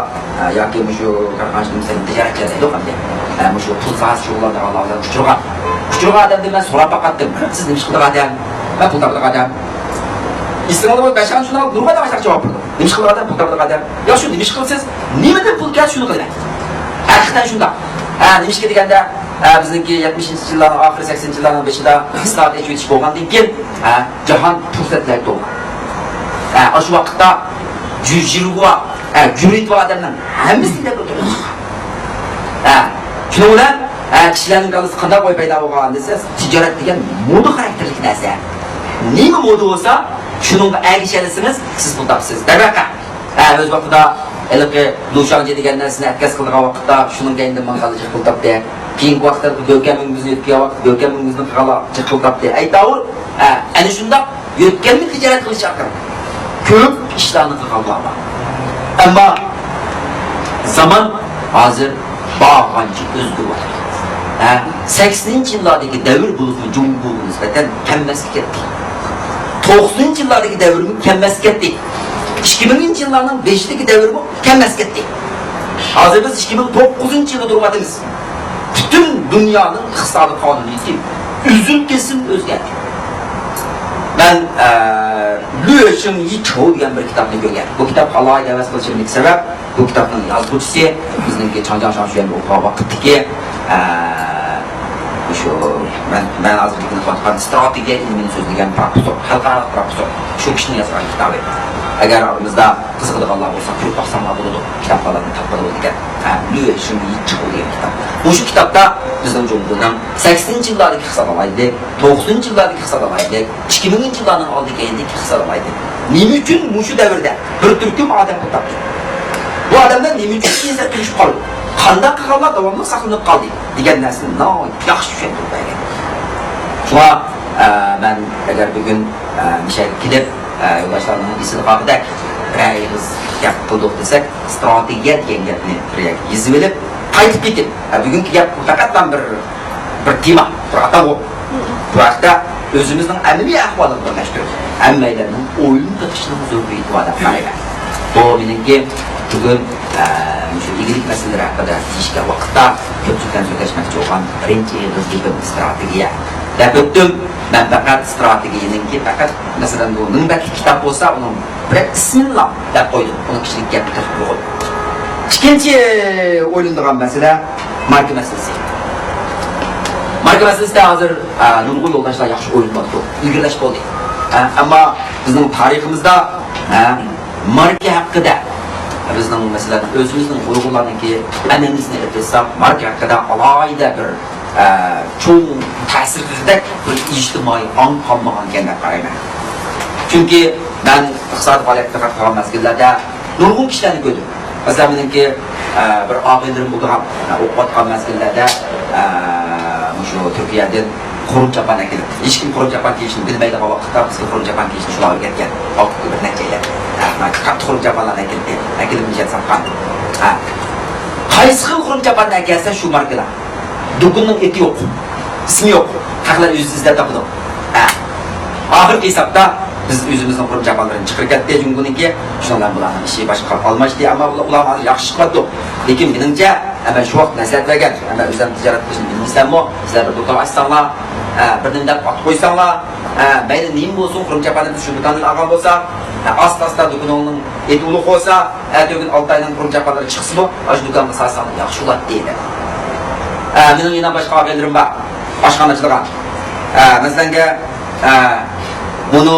yoki shu korxonachilik tijoratchilar yo'q hamda shu pul sohasi shug'ullangan odamlar kuchurgan odamdan men so'rab boqdim. Siz nima ish qilyapsiz? Men pul topadigan. Istimolda bashar shuni nurg'un odamlar javob berdi. Nima ish qilyapsiz? Pul topadigan. Yo shu nima ish qilsiz? Nimadan pul keladi shuni qiling. Haqiqatan shunda. Nima ish deganda bizningki 70-yillarning oxiri 80-yillarning beshida islohot etish bo'lgandan keyin jahon fursatlar to'lgan. Shu vaqtda jujirwa, jurit va odamlar hammasini deb o'tirdi. Shuning bilan kishilarning qalbida qanday qo'y paydo bo'lgan desa, tijorat degan moda xarakterlik narsa. Nima moda bo'lsa, shuningga ergishasizsiz, siz pul topsiz. Darvaqa. O'z vaqtida elqi Lushanji degan narsani atkaz qilgan vaqtda shuningga endi manqalli pul topdi. Keyingi vaqtda Görkamingizni yetgan vaqt Görkamingizni qala pul topdi. Aytavur, ana shunda yetganni tijorat qilish haqida. Ko'p ishlarni qilganlar bor. Ammo zaman hozir bağlanıcı özgürlük. 80-yillardagi davr bo'lib Jumhuriyatga nisbatan kammasga ketdi. 90-yillardagi davrni kammasga ketdi. 2000-yillarning 5-dagi davrni kammasga ketdi. Hozir biz 2009-yilda turibmiz. Butun dunyoning iqtisodiy qonuniyati uzun kesim o'zgardi. Ben Liu Xingyi degan bir kitobni ko'rgan. Bu kitob alohida havas qilishimning sabab, bu kitobning yozuvchisi bizningki Changjiang Shanshuyan o'qigan vaqtdagi shu men hozirgina qotgan strategiya ilmini so'zlagan professor, xalqaro professor shu kishining yozgan kitobi. Agar oramizda qiziqadiganlar bo'lsa, ko'p topsamlar bo'ladi. Kitoblarni topib oladigan. Liu Xingyi degan kitob. Bu shu kitobda bizning Jumhuriyatning 80-yillardagi hisoblamaydi, 90-yillardagi hisoblamaydi, 2000-yillarning oldiga endi hisoblamaydi. Nima uchun shu davrda bir turkum odam topdi? Bu odamlar nima uchun keyinsa tushib qoldi? Qanday qilganlar davomli saqlanib qoldi degan narsani yaxshi tushuntirib bergan. Shuna men agar bugun mishaga kelib yo'ldoshlarning isil haqida ra'yimiz gap qildik desak, strategiya degan gapni yozib olib qaytib ketib. Bugungi gap faqat bir tema, bir atab bu haqda o'zimizning amaliy ahvolini birlashtirib, hammalarning o'yin qilishini zo'rlaydi va qaraydi. Bu meningki bugun shu igilik masalalari haqida deyishga vaqtda ko'pchilikdan so'zlashmoqchi bo'lgan birinchi hizbli strategiya. Deb o'tdim, men faqat strategiyaningki faqat masalan bu ningdagi kitob bo'lsa, uni bir bismillah deb qo'ydim. Uni kichik gap qilib qo'ydim. İkinci o'ylanadigan masala marka masalasi. Marka masalasida hozir nurg'un yo'ldoshlar yaxshi o'ylanmoqda, ilgirlash bo'ldi. Ammo bizning tariximizda marka haqida bizning masalan o'zimizning Uyg'urlarningki an'anasini aytsak, marka haqida alohida bir cho'ng ta'sir qilgan bir ijtimoiy ong qolmagan ekan qarayman. Chunki men iqtisodiy faoliyatda qatnashgan masalalarda nurg'un kishilarni ko'rdim. Mesela benimki bir ağabeylerim bo'lgan o'qiyotgan masalalarda shu Turkiyadan qurun chapan kelib, hech kim qurun chapan kiyishni bilmaydigan vaqtda bizga qurun chapan kiyishni shular o'rgatgan. Vaqtda bir narsalar. Qattiq qurun chapanlarni kelib sotgan. Qaysi xil qurun chapanni kelsa shu markalar. Do'konning eti yo'q, ismi yo'q. Haqlar o'zingizda topdim. Oxirgi hisobda biz o'zimizning qurun chapanlarini chiqargatdi Jumhuriyatniki, shundan bularning ishi boshqa qolmashdi, ammo ular hozir yaxshi chiqadi. Lekin meningcha, men shu vaqt nasihat bergan, men o'zim tijorat qilishni bilmaysanmi? Sizlar bir do'kon ochsanglar, bir nimdab ot qo'ysanglar, mayli nima bo'lsin, qurun chapanni shu do'kondan olgan bo'lsa, asta-asta do'konning eti ulug' bo'lsa, bugun 6 oydan qurun chapanlar chiqsa-mu, shu do'konga solsang yaxshi bo'ladi deydi. Mening yana boshqa og'aylarim bor, oshxonachilar. Masalan, bunu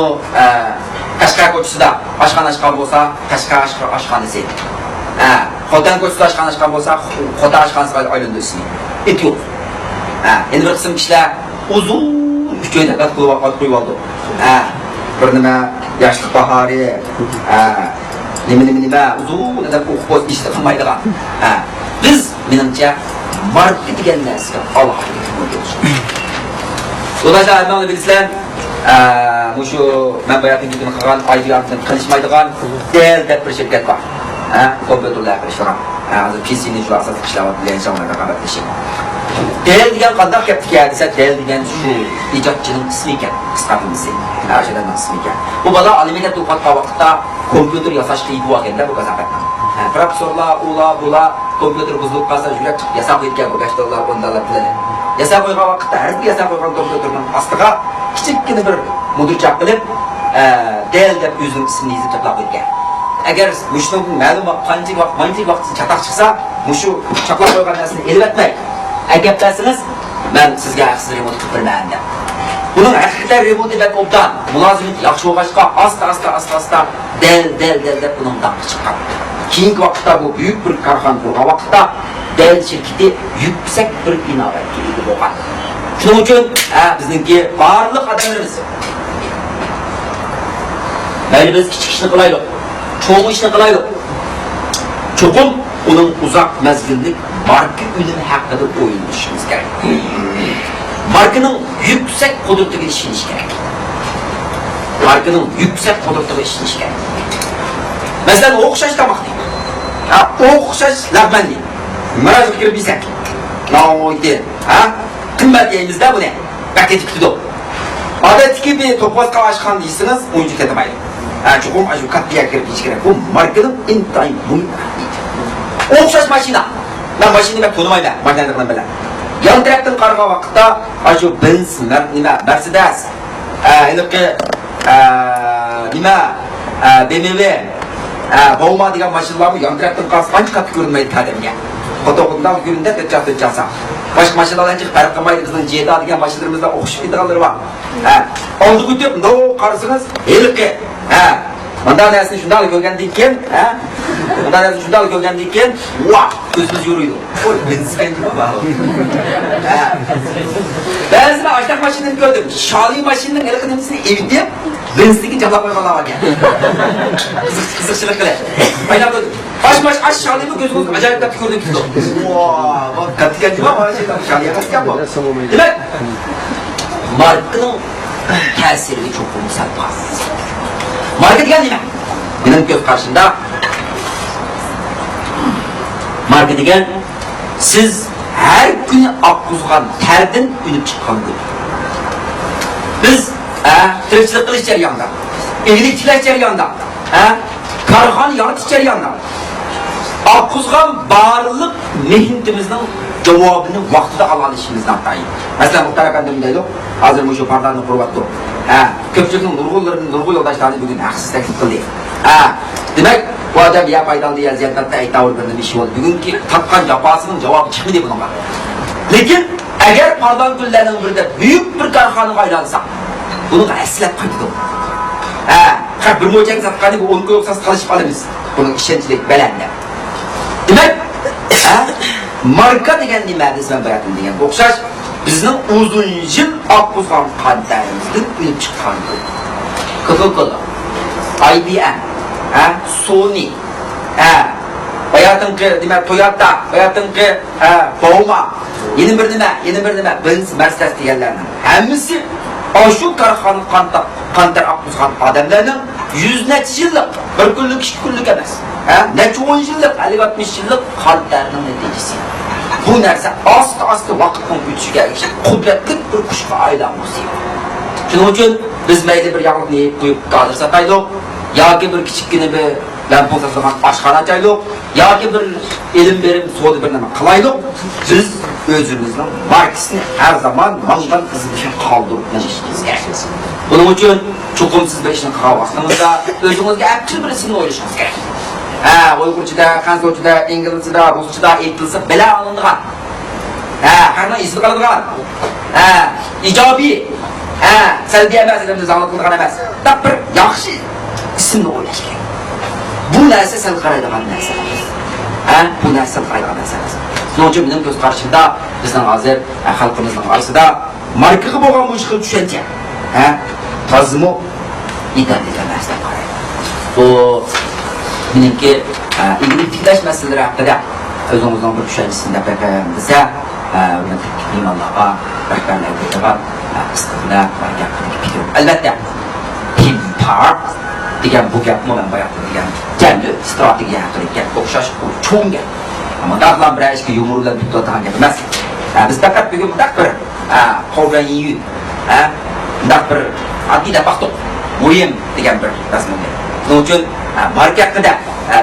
Qashqar ko'chasida oshxona ochgan bo'lsa, Qashqar oshxonasi. Xotan ko'chasida oshxona ochgan bo'lsa, Xotan oshxonasiga aylandi ismi. Et yo'q. Endi bir qism kishilar uzun uchayda qat qo'yib oldi. Bir nima yoshlik bahori, nima uzun deb o'qib ishda qilmaydigan. Biz menimcha marka degan narsaga alohida qo'yamiz. Dolayısıyla aytmoqni bilsizlar, shu men bayaqingi kuni qilgan aydiyatni qilishmaydigan del deb bir shirkat bor. Kompyuterlar qilishgan. Hozir PC'ni shu asosiy ishlayotgan insonlar raqobatlashib. Del degan qanday gapga desa, del degan shu ijodchining ismi ekan, qisqartmasi. O'shadan ismi ekan. Bu bola aliment o'qiyotgan vaqtda kompyuter yasashga ego olganda bu gazapatni. Professorlar, bular kompyuter buzilib qolsa, yurak yasab ketgan bu gashtorlar bundalar biladi. Yasab qo'ygan vaqtda har bir yasab qo'ygan kompyuterning ostiga kichikgina bir mudirchaq qilib, del deb o'zining ismini yozib to'plab qo'ygan. Agar mushning ma'lum qancha vaqt chatoq chiqsa, mushu chaqlab qo'ygan narsani elib o'tmay. Agaplasiniz, men sizga aksiz remont qilib bermayman deb. Buning haqiqiy remont deb obdan, mulozimat yaxshi bo'lg'achqa asta del deb buning daqqa chiqqan. Keyingi vaqtda bu buyuk bir korxona bo'lgan vaqtda Dell şirketi yüksek bir inovatga ega bo'lgan. Shuning uchun bizningki barliq odamlarimiz mayli biz kichik ishni qilaylik, cho'ng ishni qilaylik. Cho'qim uning uzoq mezgillik marka unumi haqida o'ylashimiz kerak. Markaning yüksek qudratiga ishonish kerak. Markaning yüksek qudratiga ishonish kerak. Masalan, o'xshash tomoq deydi. O'xshash lag'man deydi. Marazga kirib yesak. No'ydi. Qimmat yeymizda buni. Paket tutdi. Odatdagi bir to'pozga ochgan deysiniz, o'yinchi ketmaydi. Chuqum shu kattaga kirib ichish kerak. Bu markaning intayin muhim. O'xshash mashina. Men mashinani to'nimayman, mashinani bilan. Yan tarafdan qaragan vaqtda shu Benz, Mercedes, endi nima BMW, Volvo degan mashinalarni yan tarafdan qarasa qancha katta ko'rinmaydi qadamga. Fotoqundan ko'rinda ketcha. Boshqa mashinalardan chiqib farq qilmaydi. Bizning Jeda degan mashinalarımizda o'xshab ketganlari bor. Oldi o'tib, no qarasangiz, elki, bunday narsani shunday ko'rgandan keyin, bunday narsani shunday ko'rgandan keyin, va, ko'zimiz yuriydi. Qo'y, bensin bor. Ba'zi ajdaq mashinani ko'rdim. Shali mashinaning elqinisini evitib, bensinga jalab qo'yganlar bor ekan. Qiziqchilik qiladi. Aynan Baş aşağıda gözümüz acayip katı gördük. Wow, bak katı geldi ama aşağıya katı yapma. Demek markanın tesiri çok umursamaz. Marka degan nima? Benim göz karşımda marka degan siz her gün akquzgan terden ünüp çıkan gün. Biz tirikchilik qilish jarayonida, evlilik tiklash jarayonida, karxon yaratish jarayonida akquzgan barliq mehnatimizning javobini vaqtida olishimizdan tayin. Masalan, Muxtar akam deydi, hozir shu parlani quryapti. Ko'pchilikning nurg'ul yo'ldoshlarini bugun haqsiz taklif qildi. Demak, bu odam ya foydali ya ziyodatda aytavergan ish bo'ldi. Bugungi topgan jafosining javobi chiqmadi bunga. Lekin agar pardan kunlarning birida buyuk bir korxonaga aylansa, buni aslab qaytadi. Bir mo'jang satqani bu 10 yo'qsiz qilishib olamiz. Buning ishonchlik balanda. Demak, marka degan nima desam bo'ladim degan o'xshash bizning uzun yil oqquzgan qaddarimizdan o'lib chiqqan. Coca-Cola, IBM, Sony, bayatınki demak Toyota, bayatınki Volvo, yeni bir nima, Benz, Mercedes deganlarning hammasi shu korxona qantar oqquzgan odamlarning 100 necha yillik, bir kunlik, 2 kunlik emas. Necha 10 yillik, 50-60 yillik qantarning natijasi. Bu narsa asta vaqtning o'tishiga qudratli bir kuchga aylanmoqda. Shuning uchun biz mayli bir yog'liqni yeb qo'yib qadr sataylik, yoki bir kichikgina bir lampoza solgan oshxona ochaylik, yoki bir ilm berib savdo bir nima qilaylik. Biz o'zimizning markasini har zaman mangan qizilishini qoldirib yashashimiz kerak. Buning uchun chuqur siz bir ishni qilgan vaqtingizda o'zingizga aql bir ismni o'ylashingiz kerak. Uyg'urchada, Xanzorchada, inglizchada, ruschada aytilsa bila olinadigan. Hamma ismi qiladigan. Ijobiy, salbiy emas, endi zalal qiladigan emas. Bir yaxshi ismni o'ylash kerak. Bu narsa sal qaraydigan narsa. Bu narsa qaraydigan narsa. Shuning uchun mening ko'z qarshimda bizning hozir xalqimizning orasida markaga bo'lgan mushkil tushuncha. Tazmo identitet narsa qaraydi. Bu menimki ilgili tiklash masalalari haqida o'zimizning bir tushunchisini desa, imonlarga, rahbarlarga degan qisqalar fikr. Albatta, Pimpar degan bu gapni men bayaq degan kendi strategiya haqida o'xshash cho'ng gap. Ammo daqlan bir ishga yumurlar bitta tanga emas. Biz faqat bugun bir qovranyi, bir adida paxto o'yin degan bir rasmni. Shuning uchun marka haqida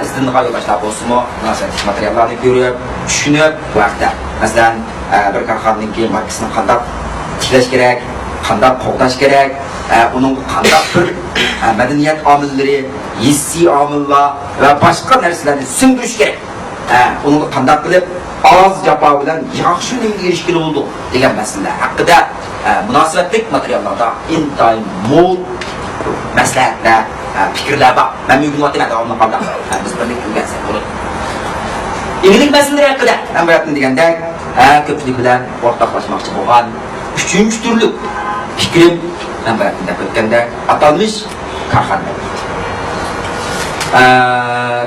izdinga yo'lashlar bo'lsinmi, munosib materiallarni ko'rib, tushunib, bu haqda masalan bir korxonaning markasini qanday tiklash kerak, qanday qo'llash kerak, uning qanday bir madaniyat omillari, hissiy omillar va boshqa narsalarni singdirish kerak. Uni qanday qilib oz jafo bilan yaxshi nimaga erishgan bo'ldi degan masala haqida munosabatlik materiallarda intayin mo'l maslahatlar, fikrlar bor. Men bugun aytmadim, davomli qoldim. Biz birlik qilgansak bo'ladi. İlgilik meseleler hakkında ben bayatın degende köpçülük bilen ortaklaşmakçı olan üçüncü türlü fikrim ben bayatında kötkende atalmış Karhan metni.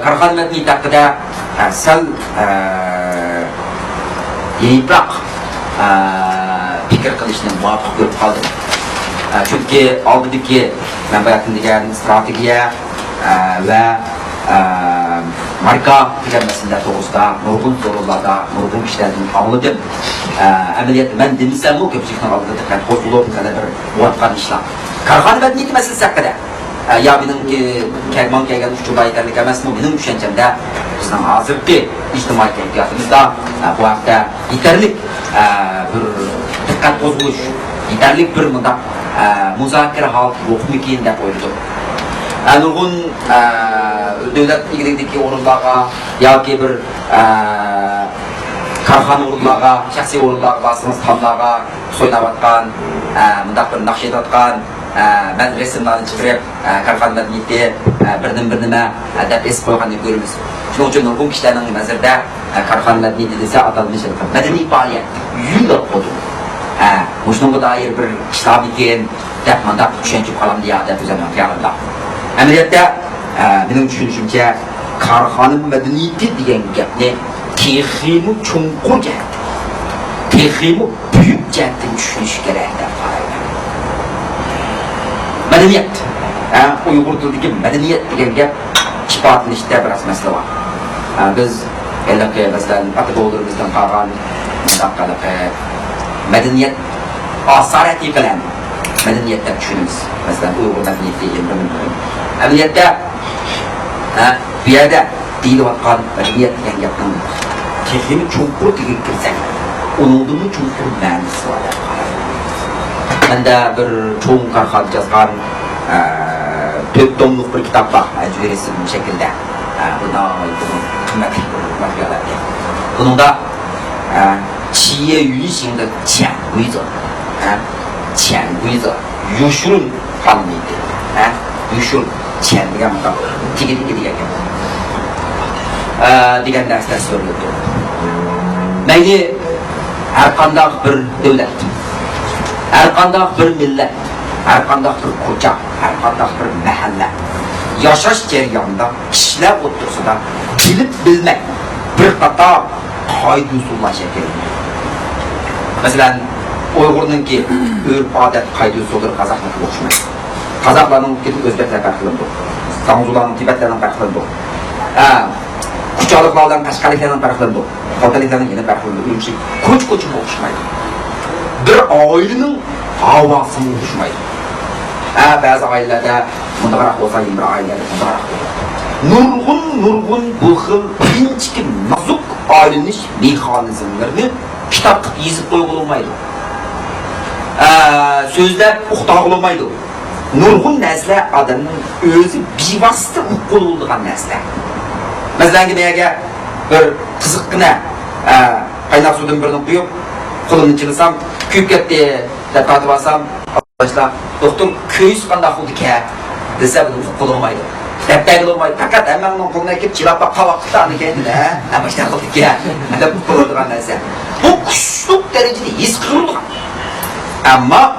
Karhan metni hakkında sel yenirak fikir kılışının muvaffak görüp kaldım. Çünkü aldığındaki ben bayatın degen stratejiye ve marka bilinmesinde doğrusuda, nurgun sorularda, nurgun kişilerden anladım. Ameliyatı ben demişsem o köpçükten aldık. Ben korkuluğum kadar bir muvaffak işler. Karhan medeniyeti meselesi hakkında. Ya benim kelman kelgen uçuda yeterlik emez mi? Benim düşüncemde bizden hazırki içtimai keyfiyatımızda bu hafta yeterlik bir dikkat bozuluş, yeterlik bir mıda muzakere halk yok mu ki de koydum. Nurgun devlet ilgilideki orunlarga yoki bir karxana orunlarga, şahsiy orunlarga basımız hamlarga so'ynayotgan, mundaq bir naqsh etayotgan, ben resimlarni chiqarib karxana madaniyati birdan nima deb es qo'yganini ko'ramiz. Shuning uchun nurgun kishilarning nazarida karxana madaniyati desa atalmish madaniy faoliyat yillab bo'ldi. Shunga doir bir ishlar ekan deb mundaq tushunib qolam deyapti o'zimning xayolimda. Amaliyotda benim düşünüşümce karxana medeniyeti degan gapni texmi chunqur jihat, texmi buyuk jihatdan tushunish kerak deb qarayman. Madaniyat, Uyg'ur tilidagi madaniyat degan gap isbotlanishda biroz masala bor. Biz elaki masalan ata-bobolarimizdan qolgan mustaqillik madaniyat asarati bilan madaniyat deb tushunamiz. Masalan Uyg'ur madaniyati degan amaliyotda bu yerda deyilayotgan madaniyat degan gapning texnik chunqur tegib kirsak, uningdan chunqur ma'nosi bor. Menda bir cho'ng karxon yozgan 4 tomlik bir kitob bor, resim shaklida. Bunda qimmatli materiallar. Buningda 企业运行的潜规则，潜规则，有数方面的，有数钱这样的，这个，这个narsa so'raydi. Mayli har qanday bir davlat, har qanday bir millat, har qanday bir ko'cha, har qanday bir mahalla yashash jarayonida kishilar o'rtasida bilib bilmak bir qator qoida usullar shakllanadi. Masalan, Uyg'urningki urf-odat qoida usullari qozoqnikiga o'xshamaydi. Qozoqlarninki o'zbeklar farqlanadi. Samzularning tibatlardan farqlanadi. Kuchaliqlardan tashqariliklardan farqlanadi. Xotinliklardan yana farqlanadi. Uyumchi ko'ch-ko'chga o'xshamaydi. Bir oilaning havosi o'xshamaydi. Ba'zi oilalarda bundaroq bo'lsa, bir oilada bundaroq bo'ladi. Nurg'un bu xil inchki nozik oilanish mexanizmlarini kitobda yozib qo'yib bo'lmaydi. So'zlab uqtira olmaydi. Nurg'un narsa odamning o'zi bevosita qo'llanilgan narsa. Masalan, menga bir qiziqqina qaynoq suvdan birini quyib, qo'limni chilisam, kuyib ketdi deb aytib olsam, boshla, doktor ko'yish qanday bo'ldi-ki desa, buni qo'llanmaydi. Deptaylı olmayı fakat hemen onun koluna ekip çilapa kavaklıklarını kendine baştan kıldık ya. Hadi bu kurulduğun neyse. Bu kuşluk derecede his kırıldığı. Ama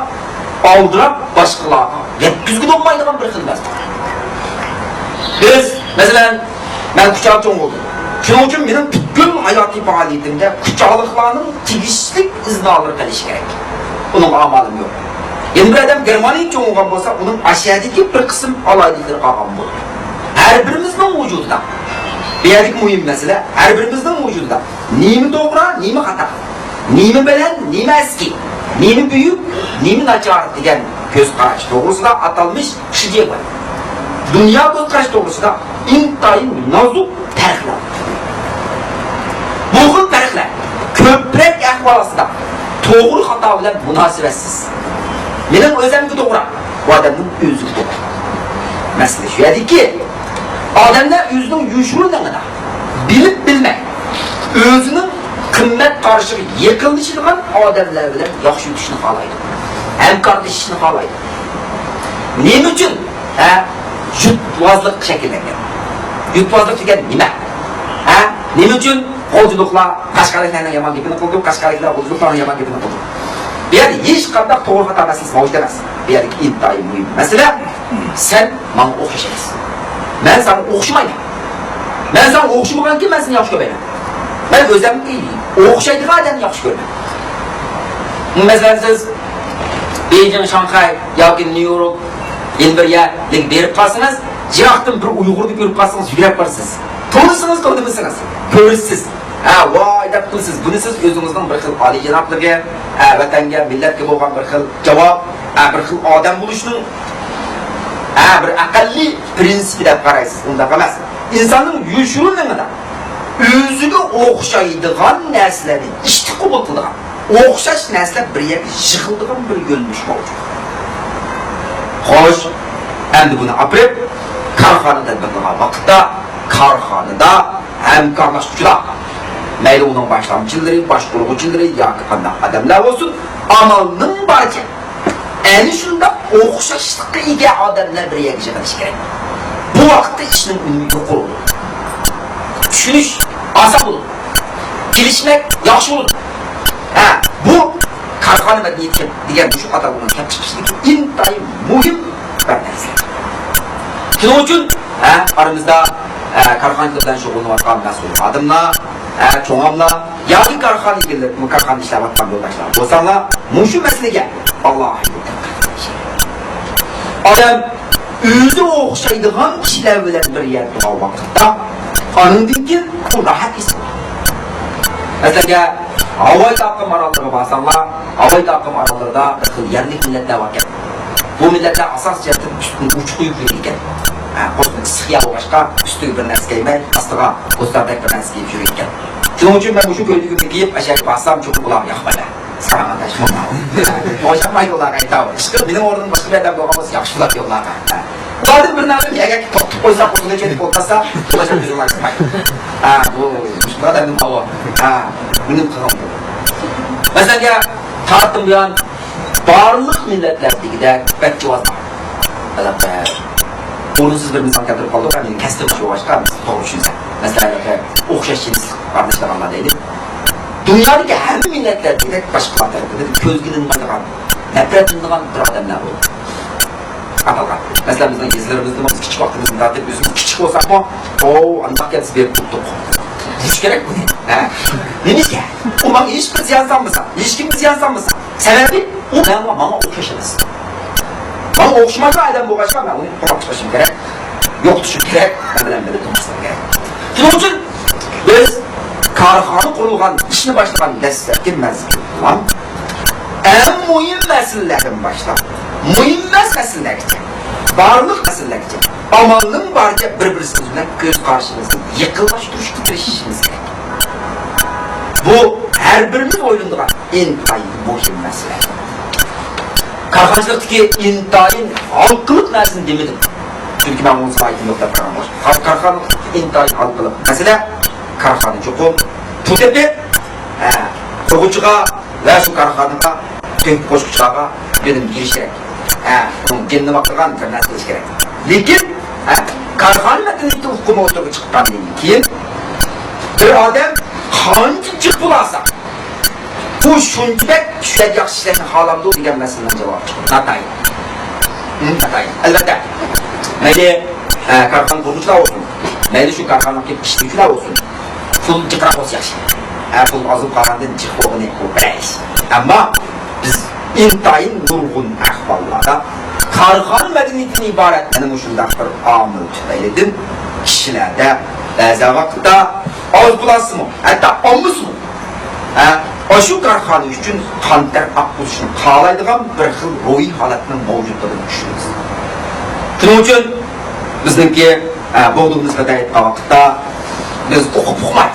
aldırıp başkalarına yetkizgin olmaydığı bir kılmaz. Biz mesela ben kucağım çoğun oldum. Şunun için benim bütün hayati faaliyetimde kucağılıklarının tigişlik izni alır kalış gerek. Bunun amalım yok. Yani bir adam Germaniya çoğun olgan olsa onun aşağıdaki bir kısım alaydıdır kalgan olur. Her birimizin vücudunda. Bir yerlik mühim mesele, her birimizin vücudunda. Neymi doğru, neymi hata. Neymi bilen, neymi eski. Neymi büyük, neymi naçar diyen göz karaş doğrusunda atalmış şidiye var. Dünya göz karaş doğrusunda intayın nazuk farklar. Bu xil farklar köprek ahvalasında doğru hata bilen münasibetsiz. Benim özümki doğru, bu adamın özü doğru. Mesele şu yedi ki, adamlar özünün yuşurundan da bilip bilmek, özünün kımmet karşı yakınlaşılan adamlar bilen yaxşı yutuşunu kalaydı. Hem kardeşini kalaydı. Neyim için? Yutvazlık şekillenir. Yutvazlık degen nime? Neyim için? Qo'lchiliklar Qashqarliklarning yomon gapini qildi, Qashqarliklar qo'lchiliklarning yomon gapini qildi. Bu yerda hech qanday to'g'ri xato masalasi mavjud emas. Bu yerda intayin muhim masala sen menga o'xshaysan. Men sana o'xshamayman. Men sana o'xshamaganki men seni yaxshi ko'raman. Men o'zimga o'xshaydigan odamni yaxshi ko'raman. Masalan siz Beijing, Shanxay yoki Nyu-York, Elbirga berib qolsangiz, jiroqdan bir Uyg'urni ko'rib qolsangiz, yugrab borasiz. To'g'risiniz, to'g'rimisiz? Ko'rasiz. Voy deb qilsiz. Buni siz o'zingizning bir xil oliyjanobligiga, vatanga, millatga bo'lgan bir xil javob, bir xil odam bo'lishning bir aqlli prinsipi deb qaraysiz. Unda emas. İnsanın yuşurunluğunda o'ziga o'xshaydigan narsalarni ishni qabul qiladigan, o'xshash narsalar bir yerga yig'iladigan bir yo'lmish mavjud. Xo'sh, endi buni olib korxonada tadbiqlagan vaqtda korxonada hamkorlashuvchilar, mayli uning boshlamchilari, boshqaruvchilari yoki qanday odamlar bo'lsin, amalning barcha ana shunda o'xshashlikqa ega odamlar bir yerga yig'ilishi kerak. Bu vaqtda ishning unumi yo'q bo'ladi. Tushunish oson bo'ladi. Kelishmak yaxshi bo'ladi. Bu korxona madaniyati degan shu atalgan tashqishlik intayin muhim bir narsa. Shuning uchun aramizda korxona bilan shug'ullanayotgan mas'ul xodimlar, cho'ng'amlar yoki korxona ishlayotgan yo'ldoshlar bo'lsalar, mushu masalaga Allohga odam o'zi o'xshaydigan kishilar bilan bir yerda bo'lgan vaqtda qonundan keyin rahat his qiladi. Masalan, Havoy taqim orollarga borsanlar, Havoy taqim orollarida bir xil yerlik millatlar bor ekan. Bu millatlar asos jihatdan uch quyuq ekan. Qo'shni issiqya boshqa ustiga bir narsa kiymay, ostiga qo'stardek bir narsa kiyib yurgan ekan. Shuning uchun men shu ko'ylagimni kiyib, ashaka borsam cho'qib ularga yoqmaydi. Salomlashmoqman. O'shamay ularga aytaman. Ishqilib mening o'rnim boshqa bir yerda bo'lgan bo'lsa yaxshi bo'ladi ularga. Ularning bir narsa agar to'xtab qo'ysa, qo'lga ketib qolsa, ularga bizlar qilmaydi. Bu shunday havo. Benim qilgan. Masalan, tartib bilan barliq millatlardagidek batchavoz bor. Albatta, o'rinsiz bir misol keltirib qoldik, men kasb shu boshqa to'g'ri tushunsa. Masalan, o'xshashchilik qardoshlarga deydi. Dunyodagi hamma millatlardagidek boshqa tarafida ko'zgilinmaydigan, nafrat qilinadigan bir odamlar bor. Atalgan. Masalan, bizning yezlarimizda kichik vaqtimizda tartib o'zimiz kichik bo'lsak-mu, aniq kelib berib turdik. Hiç gerek bu ne? Neyse, o bana hiç bir ziyan sanmasa, ilişkimiz ziyan sanmasa, sebebi o bana okşaşınız. Bana okşamasa adam bu başka, ben onu okşaşım gerek, yok düşün gerek, ben bile durmasam gerek. Bunun için biz korxona kurulgan, işini başlayan destekli mezgil olan en mühim meselelerden başlar. Mühim meseleler için, varlık meseleler için. Amalının barca birbirimizle göz karşımızda yıkılmıştırıştı işimiz gerek. Bu her birimiz oyunduğu intayin muhim mesele. Korxonchilikdagi intayin halkılık mesele demedim. Çünkü ben onun sahitim yok da karamlar. Korxona intayin halkılık mesele. Korxona çoğum tutepi kurgucuğa ve şu korxonaga tönk qo'shquchilarga benim girish kerak. Bunun kendine baktıran bir mesele gerek. Lekin korxona madaniyati hukumi o'rtaga chiqqandan keyin bir odam qancha jiq bo'lsa, u shunchalik tushak yaxshi ishlashni xohlamdi degan masaladan javob chiqdi. Natayin. Albatta, mayli korxona quruvchilar bo'lsin, mayli shu korxonaga ishlovchilar bo'lsin, pul jiqroq bo'lsa yaxshi. Pul ozib qolgandan jiq bo'lgani ko'payish. Ammo biz intayin nurg'un ahvollarda korxona madaniyatidan iborat ana shunday bir omil tufaylidan kishilarda ba'zi vaqtda oz bo'lasizmi, hatto olmasizmi? Shu korxona uchun qanday aqlishni xohlaydigan bir xil ruhiy holatning mavjudligini tushunamiz. Shuning uchun bizningki bo'lduğumizda aytgan vaqtda biz o'qib uqmay,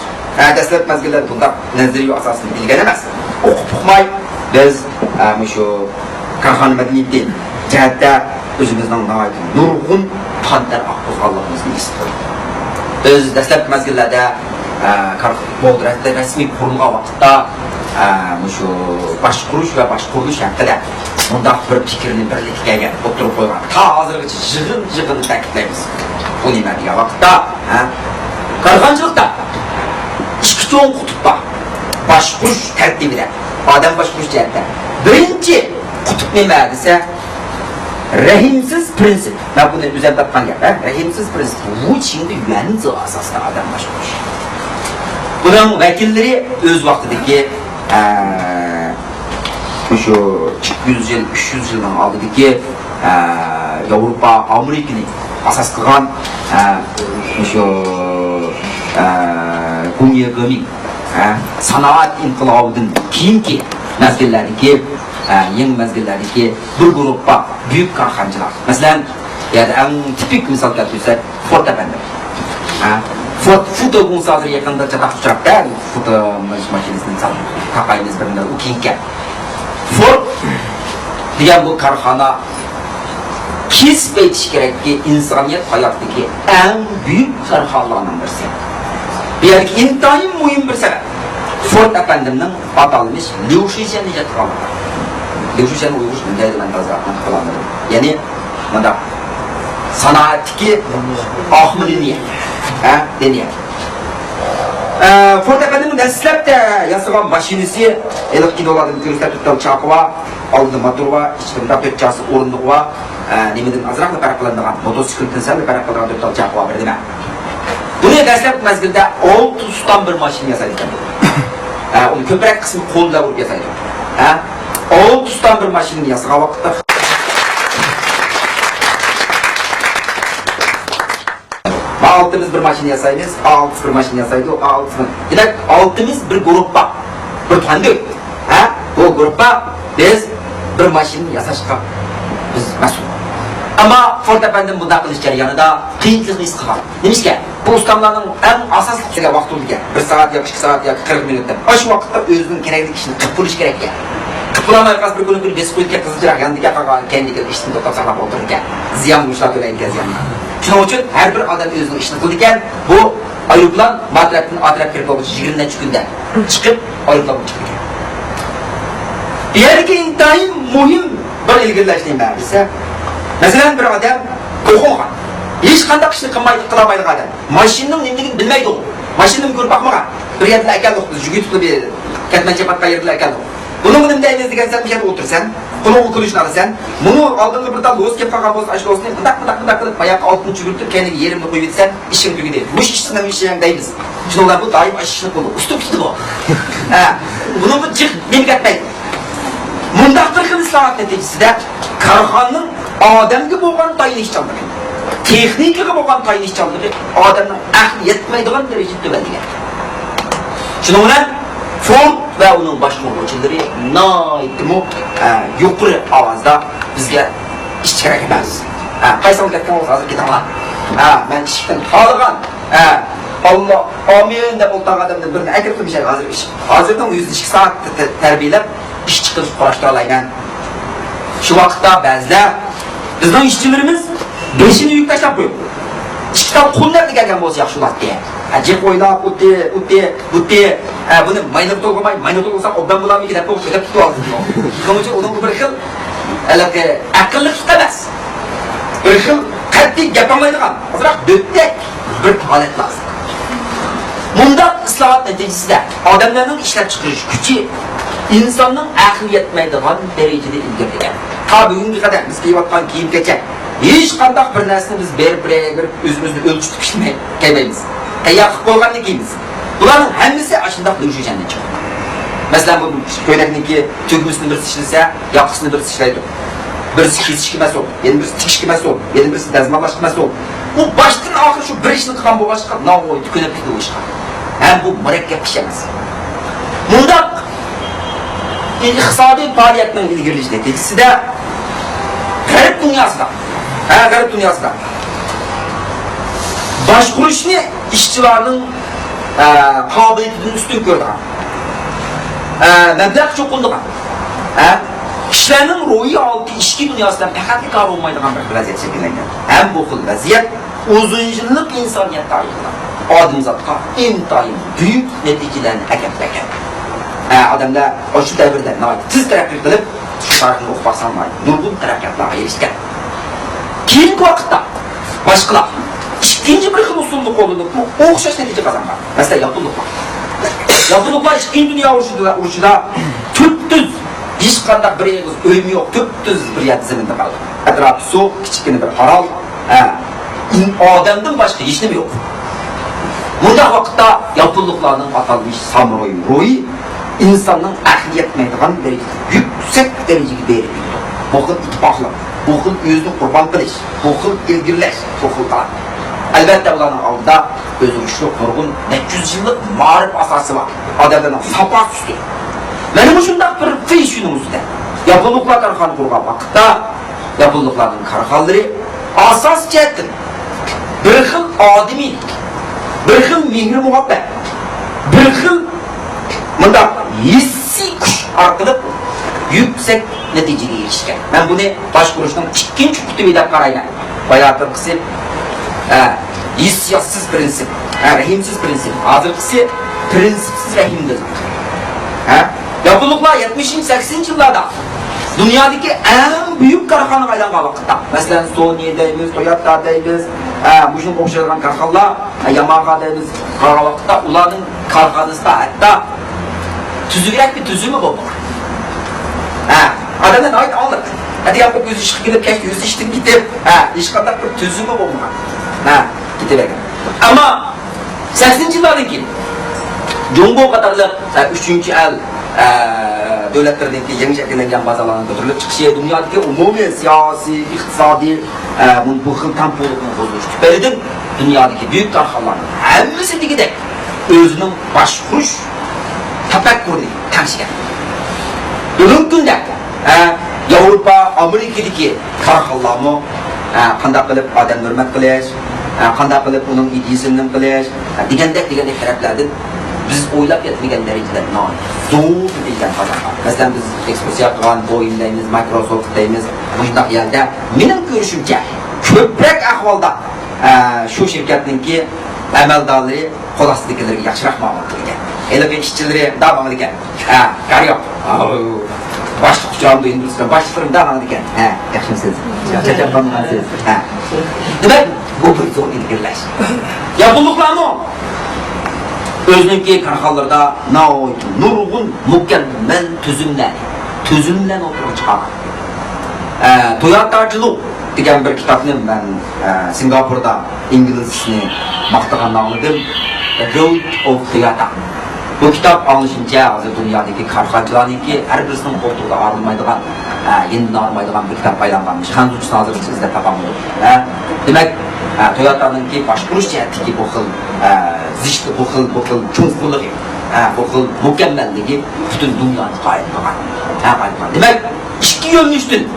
dastlab mazgillar bunda nazariy asosini bilgan emas. O'qib uqmay biz shu korxona madaniyati jihatda o'zimizning nurg'un qanday aqlligimizni istiqbollaymiz. Biz dastlab mazgillarda Boldiratda rasmiy qurilgan vaqtda shu boshqurish va boshqurilish haqida bundaq bir fikrni birlikka o'tirib qo'ygan. Hozirgacha yig'in ta'kidlaymiz. Bu nima degan vaqtda korxonchilikda ikki ikki cho'ng qutbda boshqurish tartibida odam boshqurish jihatda birinchi qutb nima desa rahimsiz prinsip. Ben bunu üzerinde atman gap. Rahimsiz prinsip. Bu Çin'de yuanzi asasında adam boshqurish. Bunun vakilleri öz vaqtidagi şu 200 yıl, 300 yıldan oldidagi Avrupa, Amerikani asas qilgan şu Gongye Geming sanoat inqilobidan keyingi mezgillardagi yangi mezgillardagi bir guruhga büyük korxonachilar. Masalan, yani en tipik misal keltirsak Ford efendim. Foto hozir yaqinda chatoq uchrabdi. Foto mashinasini taqaymiz birinda u keyinga. Ford degan bu korxona kesib aytish kerakki, insoniyat hayotidagi eng büyük korxonalardan birisi. Bu yerga intayin muhim bir sabab. Ford efendimning atalmış Liu Shixian degan korxona. Liu Shixian Uyghur bunday bilan tazarruf qiladi. Ya'ni mana sanoatdagi ahmilini deniyat. Ford efendimning dastlabda yasagan mashinasi $50 ko'rsatib turgan chaqva, oldida motor va ichida 4 o'rindiq va nimadan azroq farq qilinadigan mototsikldan sal farq qiladigan 4 chaqva bir nima. Buni dastlab mezgilda 600 dan bir mashina yasaydi ekan. Uni ko'proq qismi qo'lda urib yasaydi. 600 dan bir mashinani yasagan vaqtda altımız bir maşin yasayız, altı bir maşin yasaydı, altı. Demek altımız bir gruppa, bir tanıdık. Bu gruppa biz bir maşin yasaşka biz mesul. Ama Ford efendim bunda kılıç jarayonida qiyinchilik his qilgan. Nimishga? Bu ustamlarning eng asosli qilgan vaqti bo'lgan. 1 soat yoki 2 soat yoki 40 minutda. Shu vaqtda o'zining kerakli ishini qilib bo'lish kerak ekan. Qilmay qolsa bir kun besib qo'ygan qizilchiroq yandiga qolgan kendiga ishni to'xtab saqlab o'tirgan. Ziyon mushtaqilayotgan ziyon. Shuning uchun har bir odam o'zining ishini qildi ekan. Bu aeroplan Madriddan atraf kirib bo'lib 20 kunda chiqib aeroplan chiqdi ekan. Bu yerga intayin muhim bir ilgirlashning bor desa, masalan bir odam qo'rqoqan. Hech qanday ishni qilmaydi odam. Mashinaning nimaligini bilmaydi u. Mashinani ko'rib boqmagan. Bir yerda akalliq jugi tutib ketmancha patqa yerda akalliq. Bunun nima deymiz degan sen bir yerda o'tirsan, qulog'i o'qilishni olasan, buni oldingi bir tal do'st kelib qolgan bo'lsa, ash do'stni bunday qilib oyoqqa oltin chugurtib, kendiga yerimni qo'yib etsan, ishing tugidi. Bu ishni nima ishing deymiz. Shuninglar bu doim ishni qo'li. Ustib tutdi bu. Buni bu jiq belgatmaydi. Mundaq bir xil islohot natijasida korxonaning odamga bo'lgan tayinishchanligi, texnikaga bo'lgan tayinishchanligi odamning aqli yetmaydigan darajada tubandigan. Shuning bilan Ford ve onun boshqaruvchilari noyitmu yuqori ovozda bizga ish kerak emas. Qaysal ketgan bo'lsa hozir ketaman. Men ishdan qolgan. Allah amin deb o'ltirgan odamdan birini akirib qo'yishadi hozir ish. Hozirdan 102 soat tarbiyalab ish chiqarib qo'yishga olaygan. Shu vaqtda ba'zilar bizning ishchilarimiz beshini yuk tashlab qo'yib ishdan qo'llarga kelgan bo'lsa yaxshi bo'lardi. Acık oynab, utti, bunu maynak dolgamay, maynak dolgasa obdan bulamı gidip tutu aldı. Onun için onun bir xil, akıllı tutamaz. Bir xil kalpli yapamaydıgan, azırak döktek bir halet lazım. Bunda ıslahat neticesinde adamların işler çıkış gücü insanın akıl yetmeydiğin derecede ilgili. Ta bugünkü kadar biz kıyvatkan kiyim geçer. Hiç kandak bir nesini biz berip özümüzü ölçütüp işlemeyiz. Yakıp koyganını giyiniz. Bunların hemisi aşındaq Liu Shixian'dan çıkıyor. Mesela bu köydekindeki tügümüsünün birisi işlese, yakısını birisi işleydi. Birisi kesişkimesi ol, yeni birisi tikişkimesi ol, yeni birisi dezmalaşkimesi ol. Bu baştan ahir şu bir işini kılan bu başka, ne o tüküneplikli o işe. Hem bu mürekkep iş emas. Bunda iqtisadi faaliyetinin ilgili neticesi de garip dünyasında. Garip dünyasında. Başkuruşunu işçilerin kabiliyetinin üstün gördü. Meblağ çok oldu. Kişilerin ruhi altı işki dünyasından pekatli kar olmaydıgan bir vaziyet şekillengen. Hem bu kıl vaziyet uzun yıllık insaniyet tarihinde adımızatka intayın büyük neticelerini ekepleken. Adamlar o şu devirde tiz terakki kılıp şu tarihini okubasanmaydı. Nurgun terakkatlara erişken. Keyinki vakitte başkalar İkinci bir xil usulluk olunub, o oxşaş netice kazanlar. Mesela yapılıq var. Yapılıklar İkinci Dünya Uruşu'da tüptüz hiç kandak bir yerimiz ölüm yok, tüptüz bir yer zeminde kaldı. Etrafı soğuk, küçükini bir haral, adamdan başka hiç mi yok. Burada vakitte yapılıklarının atılmış samuray royu insanın ahliyet meydan derecesi yüksek derecede değerli. Bu xil ittifaqlıq, bu xil özünü qurban qilish, bu xil ilgirlash, bu xil qiladi. Albatta ularning oldida o'zgarishli nurg'un 400 yillik ma'rif asosi bor. Odamlarning sapa usti. Mana shunday bir feyshunning ustida yapılıklar karxana qurgan vaqtda yapılıklarning karxanalari asos jihatdan bir xil odimiy, bir xil mehr muhabbat, bir xil bunda hissiy kuch orqali yüksek neticeye erişken. Ben bunu başvuruştan ikinci kutubu da karayla. Bayatır kısım hissiyatsız prensip, rahimsiz prensip. Hazırkısı prensipsiz rahimdir. Yapılıklar 70-80 yıllarda dünyadaki en büyük karxana aylangan vakitte. Mesela Sony deymiz, Toyota deymiz, bu şun okşayan karxanalar, Yamaha deymiz, karxana vakitte ularning karxanasida hatta tüzügrek bir tüzümü bulmak. Adamdan ait alır. Hadi yapıp yüz işe gidip keşke yüz işten gidip iş kadar bir tüzümü bulmak. Gidip ama 80 yıllardaki Jumbo kadarlık 3. el devletlerdeki yeni şekillenen bazalarına götürülüp çıkışı dünyadaki umumi siyasi, iktisadi bu xil tempolukunu bozmuş. Tüpelidin dünyadaki büyük karxanaların hemmisi de özünün başvuruş tefekkürünü tanışken. Bugün günde Avrupa, Amerika'daki karxanalarni qanday qilib odam hurmat qilish, qanday qilib uning ideyasini qilish, degandek taraflardan biz o'ylab yetmagan darajada zo'r degan qadamlar. Masalan biz ekskursiya qilgan Boeing deymiz, Microsoft deymiz, bunday yerda mening ko'rishimcha ko'proq ahvolda shu shirkatningki amaldorlari qo'l ostidagilarga yaxshiroq ma'lum qilgan. Endi ishchilari davom ekan. Qaryoq. Başlık kucağımda indirirsem, başlıklarım daha ekan. Yaxshimisiz? Chaqirmansiz. Demek bu bir zo'r ilgirlash. Yapılıklarni o'zininki karxanalarda nurg'un mukammal tuzumlar o'tirib chiqargan. Toyota'chilik degan bir kitobni men Singapurda inglizcesini maqtagandan o'qidim. The Road of Toyota. Bu kitap anlaşınca hazır dünyadaki karxanachilarniki her birisinin koltuğunda arılmaydigan, yeniden arılmaydigan bir kitap paylanganmış. Hanzuçsun hazır sizde tapamıyor. Demek Toyota'nınki başvuruş cihetdeki bu xil zişli, bu xil çoğunluğu, bu xil mükemmelligi bütün dünyada gayet var. Demek iki yönlüştün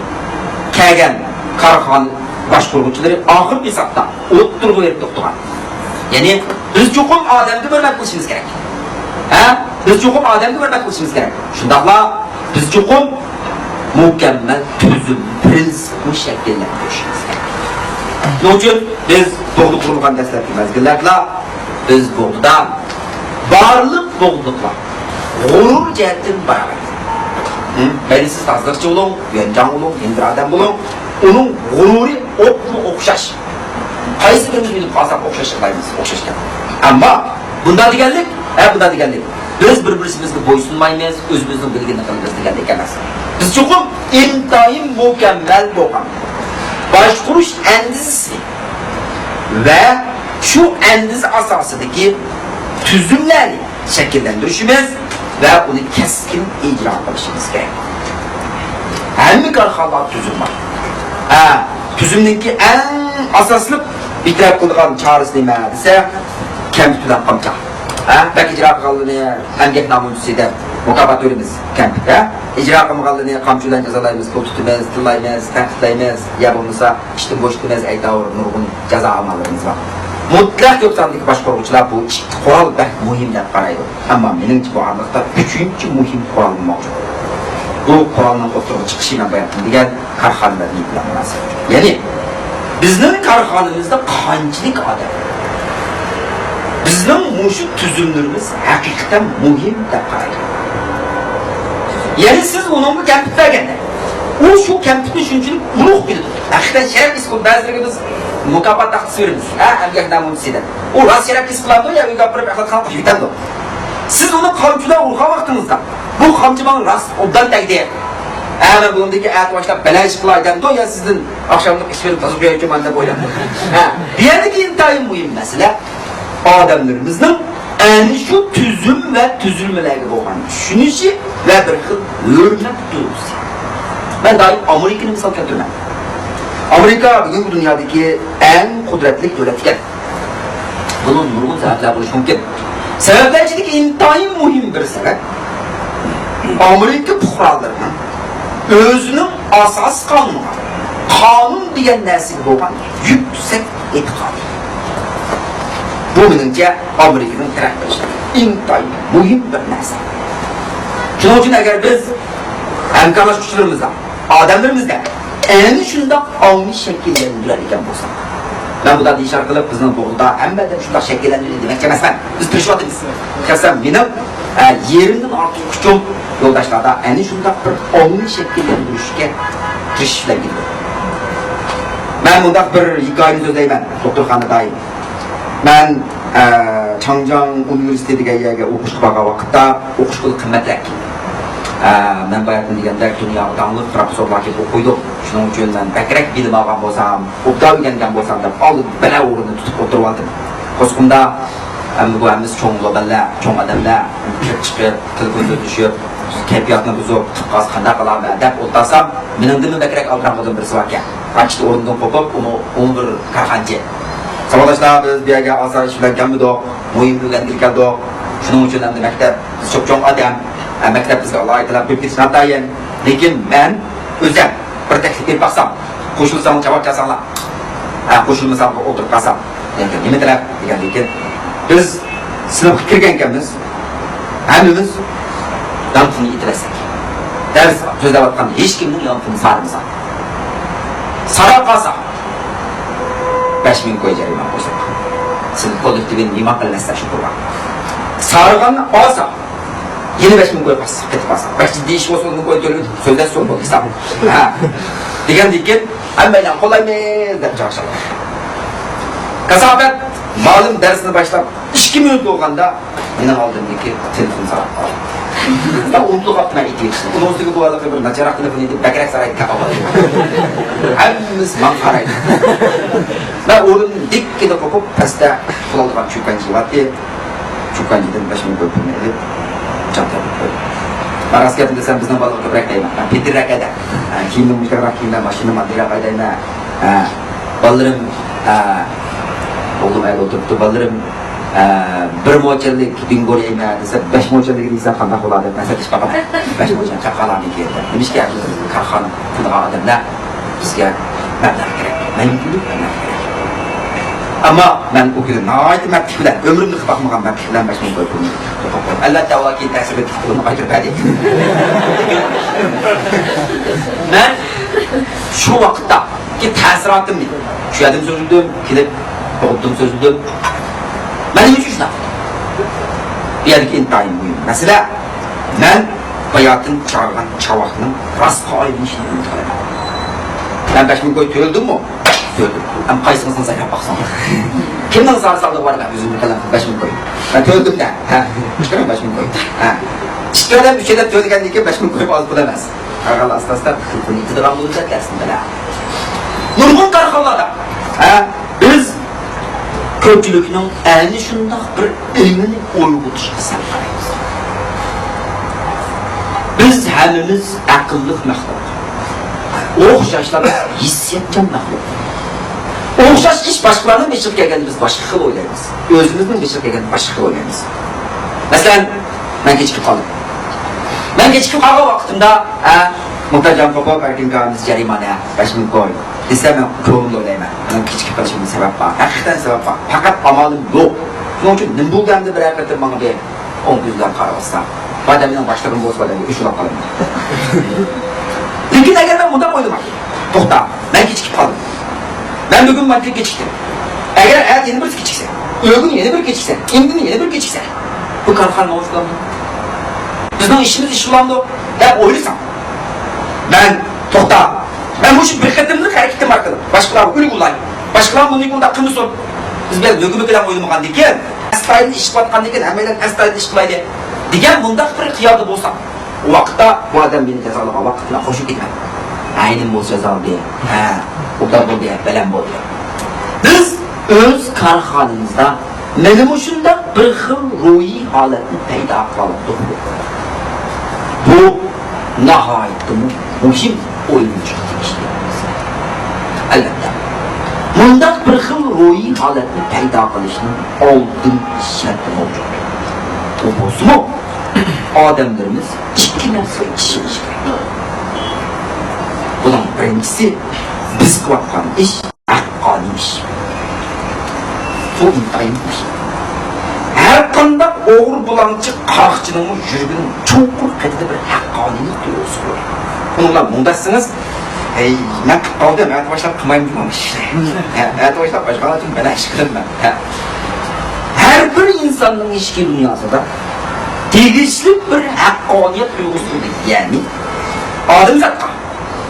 kelgen karxana başvurucuları ahir bir sakta oturgu verip tuttugan. Yani biz çoğun adamda bölmek kılışımız gerek. Biz çoğun adamda bölmek kılışımız gerek. Şundakla biz çoğun mükemmel tüzüm, prensipli şekilde görüşümüz gerek. Ne için biz doğdu kurulgan destekli mezgillerle biz doğdudan varlık doğdukla gurur cihetin beraber. Beni siz hazırcı olun, yöntem olun, indir adam olun. Onun gururu oklu okşaş. Kayısı birimiz bilip kalsak okşaşırlayımız, okşaşken. Ama bunda digenlik, bunda digenlik. Biz birbirimizle boysunmayız, özümüzün bilgini kılımız digenlik emez. Biz çokum intayim mükemmel boğam. Başvuruş endizisi ve şu endiz asasındaki tüzümleri şekillendirişimiz ve onu keskin icra yapışımız gerek. Hem karxanalar tüzüm var. Tüzümdeki en asaslı bitirip kıldıqan çağrısı neyme dese kempütüden kamça. Belki icra kılığını emgek namuncusuyla mukabat ölümüz kempütte. İcra kılığını kamçıdan cezalayımız, pul tutumuz, tıllayımız, tenkitlayımız, ya bulunsa iştin boş tümez, eydavur, nurgun ceza almalarımız var. Mutlak yoksandık başkorguçlar bu kural pek muhimden karaydı. Ama menimce bu anlıkta üçüncü muhim kural mevcut. Bu kuralın oturup çıkışıyla bayattım diyen karxanaların yapılanması. Yani bizning karxanamızda qanchalik adam. Bizning muşu tüzümlerimiz hakikaten muhim deb qaraydi. Yani siz onun kempit vergende. O şu kempitni shunchalik ulug' bildi. Hakikaten sharaf his qilib ba'zilarimiz mukofot taqdis beramiz. Emgak namuncusida. O rost sharaf his qiladi ya, uyga borib axlat qilib yutadi. Siz onu kamçıdan urgan vaqtingizda bu kamçıman rast obdan tegdi. Ama bundaki ayet başlap bela çıkılaydan da ya sizin akşamlık işleri tazı bir hüküman da boylan. Diğer ki intayın mühim mesele adamlarımızın en şu tüzüm ve tüzülmelerge olan düşünüşü ve bir xil hürmet duygusu. Ben daim Amerika'nı misal keltirmem. Amerika bugün bu dünyadaki en kudretli devletken. Bunun nurgun sebepler buluş mümkün. Sebeplercilik intayın mühim bir sebep. Amerika puhralarının özünün asas kanunu, kanun diyen nesili olan yüksek etikadı. Bu menimce Amerika'nın karakteristiği. İntayın mühim bir nesil. Şunun için eğer biz hemkarlaşmışlarımızda, adamlarımızda en şunda aynı şekillendirirken bolsak. Ben bu da işaret kılıp bizning doğruda hemmadan şunda şekillendirildi demek emasman. Biz tirishayapmiz. Kasam mening yerimdan ortiq kuchim yo'ldoshlarda ana shunda bir ongni shakllantirishga tirishishlarga. Ben bunda bir hikoyani so'zlayman. Doktorxonadaman. Ben Changjiang universitetiga o'qishga borgan vaqtda o'qish puli qimmatroq. Ben bayaqdan degandek dunyoda davomli professorlar kelib o'qiydi. Shuning uchun men bakrak bilim olgan bo'lsam, o'qib o'rgangan bo'lsam deb olib bala o'rnini tutib o'tirib oldim. Qo'shqimda bu hammiz cho'ng odamlar, cho'ng odamlar chiqib, til ko'rsatishib, kayfiyatni buzib, qaz qanday qilaman deb o'tirsam, meningdan bakrak olgan odam birisi bor ekan. Qancha o'rnidan qo'pib, uni bir karxanchi. Savolashlar biz bu yerga asoyish bilan kelmadi, muhim o'rgandik keldi. Shuning uchun ham maktab çok cho'ng odam maktab bizga Alloh taolo berib ketishni atayin. Lekin men o'zim bir taklif berib baksam, qo'shilsam javob qilsanglar. Qo'shilmasam o'tirib qolsam. Endi nima talab degan lekin biz sinfga kirgan ekanmiz. Hammamiz yonfini yetirasak. Dars so'zlayotgan hech kimning yonfini sarmasa. Sarab qolsa 5000 qo'y jarima qo'ysak. Siz kollektivini nima qilasizlar shu turgan. Sarg'anni olsa 25.000 qo'y pas, ketib qolsa. Balki deyish bo'lsa uni qo'y to'lib so'zlar so'z bo'ldi hisob. Degandan hammadan qo'llaymiz deb chaqirishadi. Kasofat ma'lum darsni boshlab 2 minut bo'lganda mening oldimdagi telefon so'rab qoldi. Ben unutluq atma etiyeksin. Bunun üstüge bu arada bir naçarak telefon edip bakarak saraydı kapalı. Hemmimiz mankaraydı. Ben onun dikkine kopup peste kulalıkan çukancı vardı. Çukancıdan başımı koyduğunu edip çantaya koydum. Ben askerdim desem bizden balık köprek deyim. Ben pedirrek eder. Kimden müşterak kimden başını maddirak edeyim. Ballarım oğlum el oturttu. Ballarım bir mo'ljallik bingoriyma desa 5 mo'ljallik inson qanday bo'ladi deb nasatish faqat 5 mo'ljal chaqalarni keldi. Nimishga korxona qilgan odamlar bizga mablag' kerak. Mumkinlik kerak. Ammo men u kuni nihoyat mablag' bilan umrimni qilib boqmagan mablag' bilan 5 ming qo'ydim. Albatta ular keyin ta'sir etib buni qaytarib men shu vaqtda ki ta'siratimni shu yerdan so'zildim, kelib o'qdim so'zildim. Benim için şuna. Bir yerdeki intayım buyum. Mesela ben hayatın çağırgan çavakının rastqa ayrılışını unutmayayım. Ben 5000 koy töldüm mü? Töldüm. Ama kaysınızın sayıya baksana. Kimden sarı saldığı var ben yüzümü kalan 5000 koy. Ben töldüm de. Çıkarım 5000 koy. Çıkarım bir şeyler töldüken değil ki 5000 koyup alıp bulamaz. Kargalı aslaslar bunu itidiğen bulacak dersin böyle. Nurgun kargalarda. Biz köpçülükünün elini şundak bir ilmini uygutuşa sarkarayız. Biz hemimiz akıllık məxluq. Oxşaşlar hissiyatcan məxluq. Oxşaş iş başkalarının beşik gelgeni biz başka xil oylayız. Özümüzün beşik gelgeni başka xil oylayız. Mesela ben geçkip kaldım. Ben geçkip kalma vaxtımda muhtacan popop erkin kahvemiz cerimane 5000 koy. Desem ben çoğumda olayım. Benim küçük kardeşimin sebep var. Hakikaten sebep var. Fakat amalım yok. Onun için ne bulduğumda bir hakikaten bana bir 10 yüzden kararsa. Bademden başlarım boz bademden 3 yıl kalırım. Lakin eğer ben bunda koydum. Tohta. Ben küçük kaldım. Ben bugün maddi geçiktim. Eğer hayat yeni bir geçikse, ölgün yeni bir geçikse, imgün yeni bir geçikse, bu kararlar oluşturamıyor. Bizim işimiz iş ulandı. Ben oylusam. Ben tohta. Ben bu işin biriktimlik hareketim arkada. Başkalar bunu kullan. Başkalar bunu kullan. Kımı sor. Biz biraz dögümü kadar oynamagan diken. Astaylı iş batkan diken. Hemen astaylı iş kılaydı. degan bundaq bir xiyolda bo'lsam, o vaqtda bu odam meni jazoga vaqt bilan qo'shib ketmadi. Aynim bo'lsa jazoldi. Ha, ular bo'ldi, bilan bo'ldi. Biz o'z korxonamizda mana shunda bir xil ruhiy holatni paydo qildik. Bu nihoyatda muhim o'yinchilik ish. Albatta, bundaq bir xil ruhiy holatni paydo qilishning oldin sharti mavjud. Bu bo'lsa, odamlarimiz ikki narsa ishonishi kerak. Bunun birincisi, biz qilayotgan ish haqqoniy ish. Bu intayin ish. Her qanday o'g'ri bulanchi qarqchining yurgini cho'nqur qatida bir haqqoniylik tuyg'usi bor. Bunlar mundasınız, men qoldim, men boshlab qilmayman demoqchi. Men boshlab boshqalar uchun bana ish qilaman. Her bir insonning ishki dunyosida tegishli bir haqqoniyat tuyg'usi bor. Ya'ni odamzodga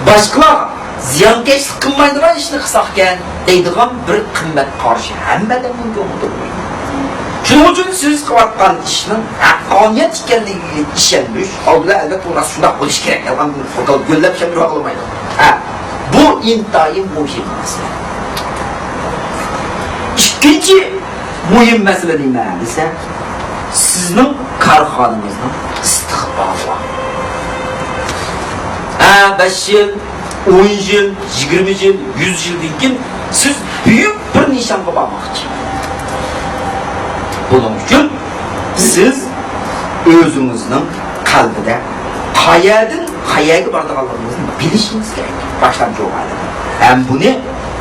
boshqalarga ziyonkashlik qilmaydigan ishni qilsak ekan deydigan bir qimmat qarshi hammadan mumkin bo'ladi. Shuning uchun siz qilayotgan ishning haqqoniyat ekanligiga ishonish, oldida albatta bu rost shunday bo'lish kerak. Yolg'on yo'llab ishontirib olmaydi. Bu intayin muhim masala. Ikkinchi muhim masala nima desa, sizning korxonangizning istiqboli. 5 yil, 10 yil, 20 yil, 100 yildan keyin siz büyük bir nishonga bormoqchi. Bunun uchun siz o'zingizning qalbida qayerdan qayerga boradiganligingizni bilishingiz kerak. Baştan jo'g'adi. Ham buni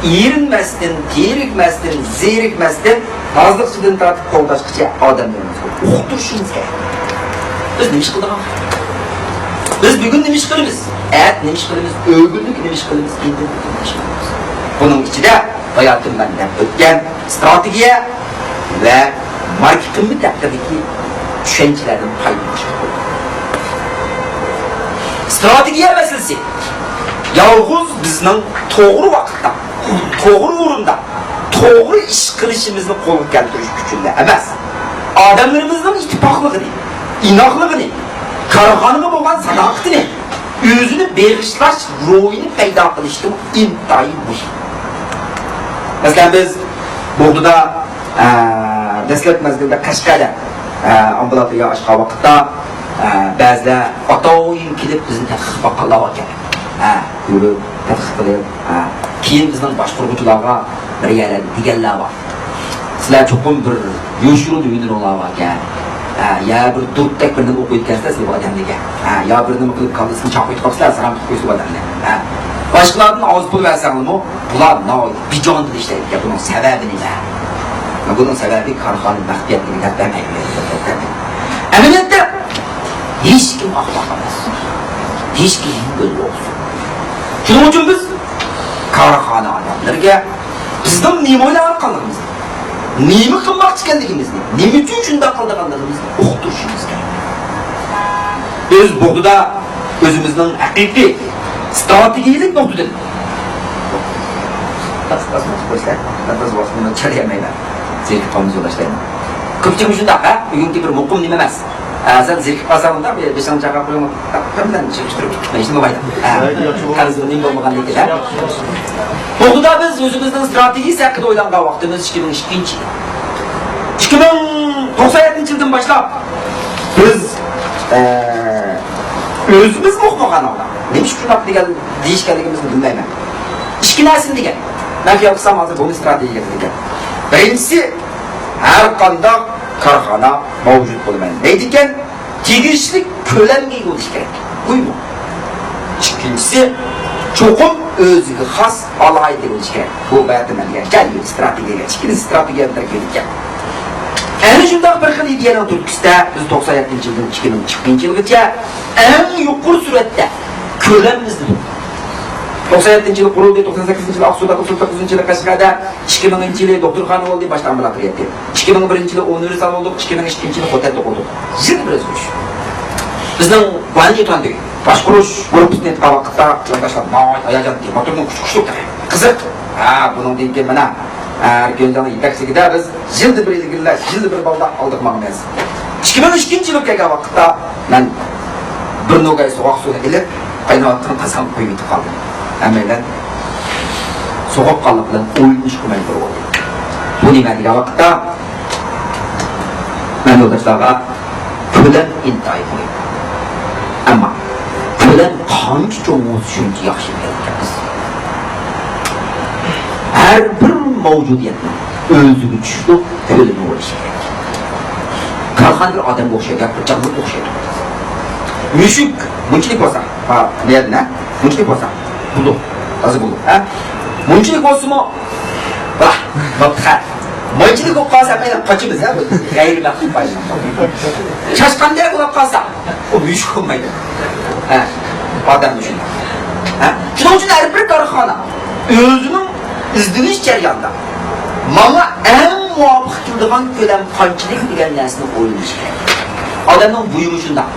erinmasdan, terikmasdan, zerikmasdan, hozirchidan tortib qo'llashgacha odamlarga o'qitirishingiz kerak. Biz nima ish qildik? Biz bugun nima ish qilamiz? Nima ish qilamiz? O'g'illik nima ish qilamiz? Endi nima ish qilamiz? Buning ichida hayotimdan o'tgan strategiya va marketing haqidagi tushunchalardan foydalanish kerak. Strategiya masalasi yolg'iz bizning to'g'ri vaqtda, to'g'ri o'rinda, to'g'ri ish qilishimizni qo'lga keltirish uchun emas, odamlarimizning ittifoqligini, inoqligini, korxonaga bo'lgan sadoqatini, o'zini beg'ishlash ruhini paydo qilishning intayin muhim. Masalan, biz Bog'da dastlab mazgilda Qashqada ambulatoriya ochgan vaqtda ba'zilar atoyim kelib bizni tadqiq qilib ekan. Yurib tadqiq qilib, keyin bizning boshqaruvchilarga bir yerlar deganlar bor. Sizlar cho'qim bir yo'shurib yurdiringlar ekan. Ya bir durtdak bir nima o'qib o'tgansizlar sizlar odamlarga. Ya bir nima qilib qolsizlar, chaqib qo'yibsizlar, saram qo'yib odamlar. Boshqalarning og'iz pul bersanglarmi, bular bijon ishlaydi. Buning sababi nima? Bunun sebebi korxona baxtiyatliligiga demaydi. Amaliyotda hech kim axloq emas. Hech kim yo'q. Shuning uchun biz korxona odamlarga bizning nima o'ylayotganligimizni, nima qilmoqchi ekanligimizni, nima uchun shunday qilganligimizni o'qitirishimiz kerak. Biz Bog'da o'zimizning haqiqiy strategik nuqtadan zerikib qolmiz yo'lashlayman. Ko'pchilik shunday, bugungi bir muqim nima emas. Sen zerikib qolsangda, beshan chaqirib qo'yaman. Qanday chekishtirib ketmaysan bo'lmaydi. Qarzning bo'lmaganligidan. Bog'da biz o'zimizning strategiyasi haqida o'ylangan vaqtimiz 2002-yil. 2097-yildan boshlab biz o'zimiz o'qigan odam. Nima shunday degan deyishganligimizni bilmayman. Ikki narsa degan. Men yo'qsam hozir bu strategiya degan. Birincisi, her qanday korxona mavjud bo'lmaydi. Deydigan tegishli ko'lamga bo'lish kerak. Buymu. Ikkinchisi, cho'qim o'ziga xos alohida bo'lish kerak. Bu bayonlangan jalbi strategiyaga, ikkinchi strategiyaga kirgan. Ana shunday bir xil ideyaning turkisida biz 97-yildan 2002-yilgacha eng yuqori suratda ko'lamimizni 97-yil qurildi, 98-yil Aqsuda, 99-yil Qashqarda, 2000-yil doktorxona bo'ldi, boshqa ambulatoriya. 2001-yil universitet oldik, 2002-yil hotelda qoldik. Yil bir o'zgarish. Bizning planetandagi boshqaruv guruhini vaqtda yondashlar, hayajon, motorning kuch-kuchlik qiziq. Buningdan keyin mana Erkinjonning yetakchiligida biz yilda bir ilgirlar, yilda bir balda oldik ma'lumot. 2002 yılga kelgan vaqtda men bir nogay soğuk suda kelib, qaynayotgan qazan qo'yib yetib qoldim. Hammalar soğuk qalib bilan o'yinish qilmay turib. Bu nima degan vaqtda men yo'ldoshlarga ko'lan intay qo'ydim. Ammo ko'lan qancha cho'ng bo'lsa shuncha yaxshi ekan. Her bir mavjudiyatning o'ziga tushib ko'lini bo'lishi kerak. Qanday odamga o'xshaydi, jonga o'xshaydi. Mushuk bunchalik bo'lsa, ha, niyatna, bunchalik bo'lsa, budu, hozir budu, ha? Bunchalik bo'lsa-mo, va, bo'pti. Bunchalik bo'lib qolsa, men qochimiz, ha, bu g'ayri maqsud paydo. Chashqanday bo'lib qolsa, u mushuk bo'lmaydi. Ha, odam mushuk. Ha? Shuning uchun har bir korxona o'zining izdirish jarayonida mana eng muvofiq keladigan ko'lam qanchalik degan narsani o'ylash kerak. Odamning buyumi shunday.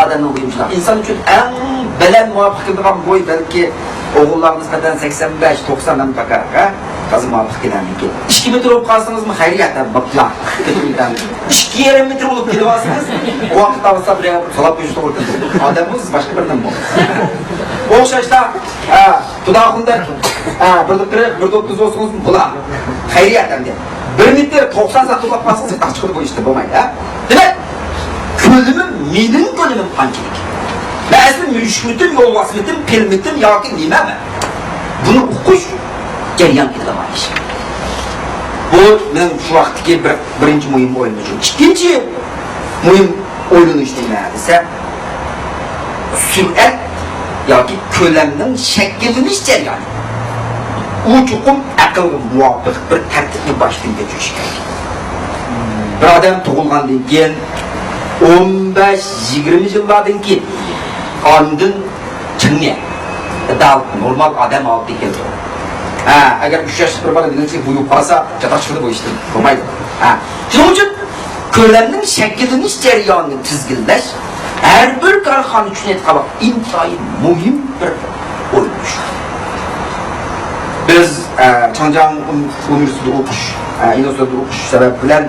Adamning buyumi shunday. Inson uchun eng bilan muvofiq keladigan bo'y balki o'g'illarimiz qadar 85-90 dan bakar, ha? Hozir muvofiq keladiki. 2 metr bo'lib qolsangizmi xayriyatdan baqlar. 2,5 metr bo'lib kelyapsiz. O vaqtda bo'lsa bir salab qo'yish to'g'ri. Odamimiz boshqa birdan bo'ladi. O'xshashda, xudoxunda, bir do'ttiz bo'lsangiz bular xayriyatdan deb. 1 metr 90 sat to'lab qolsangiz tax chiqib qo'yishdi bo'lmaydi, ha? Demak, ko'limim mening ko'limim qanchalik? Ba'zi mushmitim, yo'lvasmitim, pilmitim yoki nimami? Buni o'qish jarayon qilaman ish. Bu men shu vaqtdagi birinchi muhim o'yin. Ikkinchi muhim o'ylanish nima desa, sur'at yoki ko'lamning shakllanish jarayoni. U chuqur aqlga muvofiq bir tartibni boshdan kechirish kerak. Bir odam tug'ilgandan keyin 15-20 yillardan keyin ondan chinni normal odam olib keldi. Agar 3 yoshli bir bola dinlashga buyurib qolsa, chatoq chiqib qo'yishdi. Bo'lmaydi. Shuning uchun ko'lamning shakllanish jarayonini tizginlash her bir korxona uchun aytqabaq intoyin muhim bir o'yinish. Biz Changjiang universitetida o'qish, universitetda o'qish sabab bilan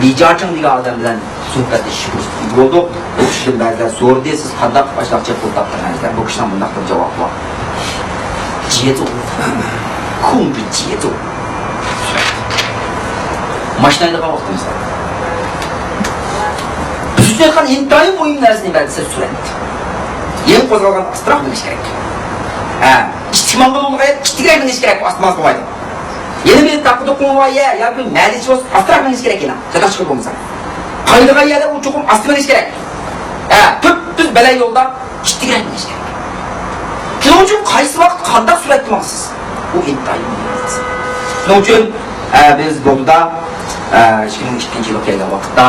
Li Jiaqing degan odam bilan suhbatlashib bo'ldik. O'qishdan ba'zida so'rdi, siz qanday boshliqcha pul topdingizlar? Bu kishidan bunday bir javob bor. Jezu. 控制节奏。Mashinada vaqtimiz bor. Biz uchun ham intoyin muhim narsani bilsa surat. Eng qo'zg'algan astroq bo'lish kerak. Ijtimoiy bo'lgan kichikroq bo'lish kerak, osmon qo'yadi. Yana bir taqdir qo'yya yoki ma'lich bo'lsa astroq bo'lish kerak ena. Chatoq chiqib bo'lmasa. Qaydigan yerda u chuqur astroq bo'lish kerak. Tut balay yo'lda kichikroq bo'lish kerak. Shuning uchun qaysi vaqt qanday surat qilmoqsiz? Bu intoyin. Shuning uchun biz bo'lda 2002 yilga kelgan vaqtda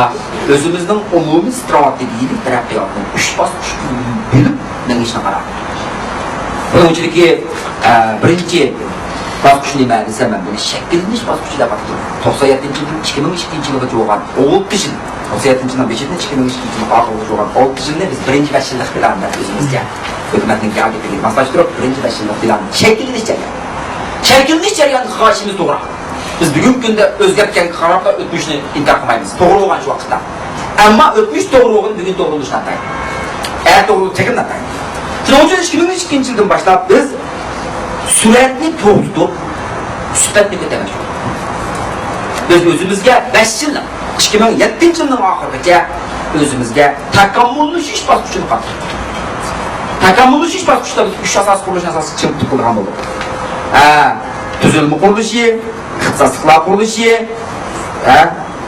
o'zimizning umumiy strategik taraqqiyotni 3 bosqich bilib ningishni qarab. Buning uchunki birinchi bosqich nima desa, men buni shakllanish bosqichi deb atadim. 97-yil 2002 yilgacha bo'lgan 6 yil, 97-yildan 2002 yilga oxirgi bo'lgan 6 yilni biz birinchi 5 yillik planda o'zimizga hukumatning agentligiga maslashtirib, birinchi 5 yillik planni shakllanish jarayoni. Shakllanish jarayonida xohishimiz to'g'ri. Biz bugungi kunda o'zgartgan qarorda o'tmishni inkor qilmaymiz. To'g'ri bo'lgan shu vaqtda. Ammo o'tmish to'g'ri bo'lgan, bugun to'g'ri bo'lishni ataydi. To'g'ri chekimni ataydi. Shuning uchun 2002 yildan boshlab biz suratni to'g'ritib, sifatni ko'taramiz. Biz o'zimizga 5 yil, 2007-yilning oxirigacha o'zimizga takomillashish bosqichini qildik. Takomillashish bosqichida 3 asos qurilish asosi chiqib qilgan bo'ldik. Tuzilma qurilishi, ixtisosliklar qurilishi,